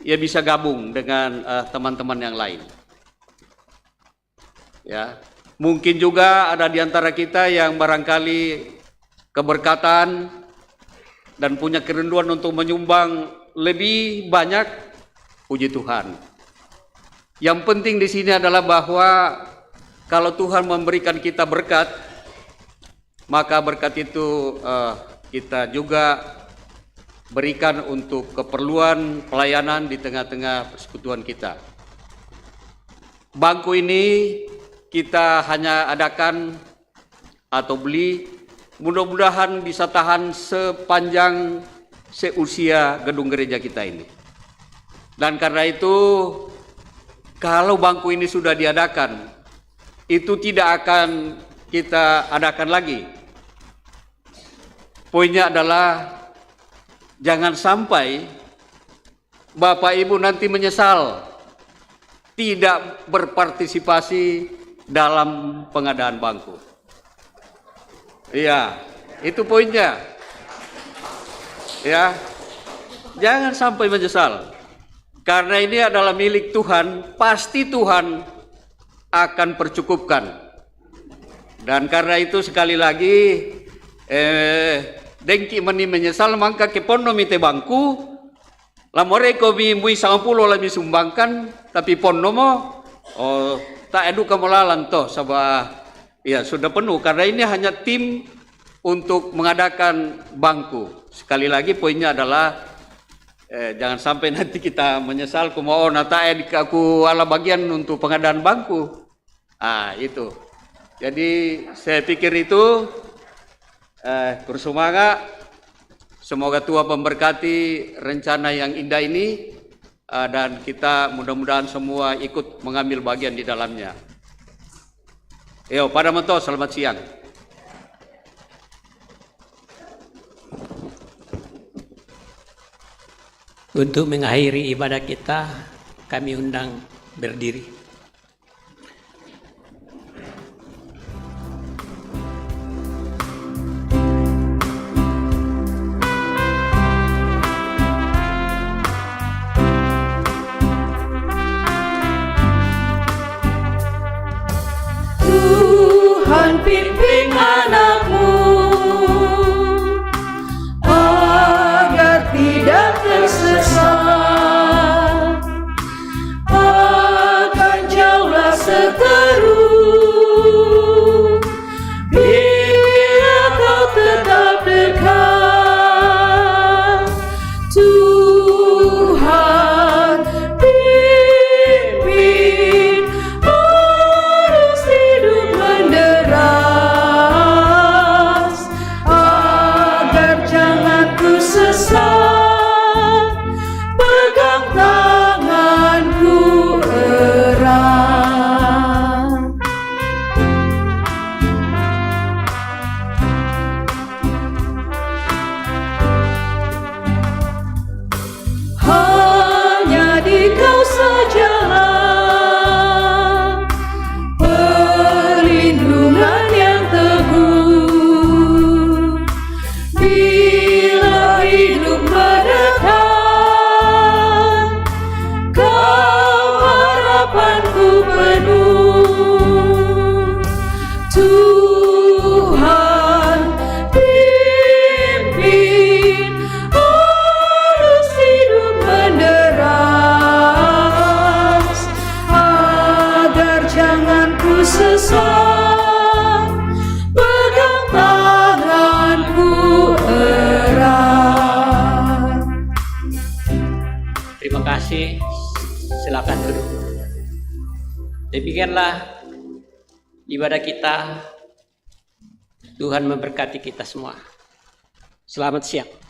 ya bisa gabung dengan teman-teman yang lain. Ya, mungkin juga ada di antara kita yang barangkali keberkatan dan punya kerinduan untuk menyumbang lebih banyak, puji Tuhan. Yang penting di sini adalah bahwa kalau Tuhan memberikan kita berkat, maka berkat itu kita juga berikan untuk keperluan pelayanan di tengah-tengah persekutuan kita. Bangku ini kita hanya adakan atau beli, mudah-mudahan bisa tahan sepanjang seusia gedung gereja kita ini. Dan karena itu, kalau bangku ini sudah diadakan, itu tidak akan kita adakan lagi. Poinnya adalah jangan sampai Bapak Ibu nanti menyesal tidak berpartisipasi dalam pengadaan bangku. Iya, itu poinnya. Ya, jangan sampai menyesal. Karena ini adalah milik Tuhan, pasti Tuhan akan percukupkan. Dan karena itu sekali lagi, dengki meni menyesal mangka ke pondo mite bangku, lamore ko mi mui 10 lami sumbangkan, tapi pondo mo tak edu kamolalan toh sabah ya sudah penuh, karena ini hanya tim untuk mengadakan bangku. Sekali lagi poinnya adalah jangan sampai nanti kita menyesal kumoho nata aku ala bagian untuk pengadaan bangku. Itu. Jadi saya pikir itu bersemangat. Semoga Tuhan memberkati rencana yang indah ini dan kita mudah-mudahan semua ikut mengambil bagian di dalamnya. Yo, pada mentok, selamat siang. Untuk mengakhiri ibadah kita, kami undang berdiri. Tuhan pimpin anakmu agar tidak tersesat, akan jauhlah seteru bila kau tetap dekat. Tuhan pimpin arus hidup menderas, agar jangan ku sesat, pegang tanganku erat. Hanya di kau sajalah perlindungan yang teguh. Bila hidup menekan, kau harapanku penuh. Tuhan pimpin arus hidup menderas, agar jangan ku sesat, pegang tanganku erat. Terima kasih. Silakan duduk. Demikianlah ibadah kita. Tuhan memberkati kita semua. Selamat siang.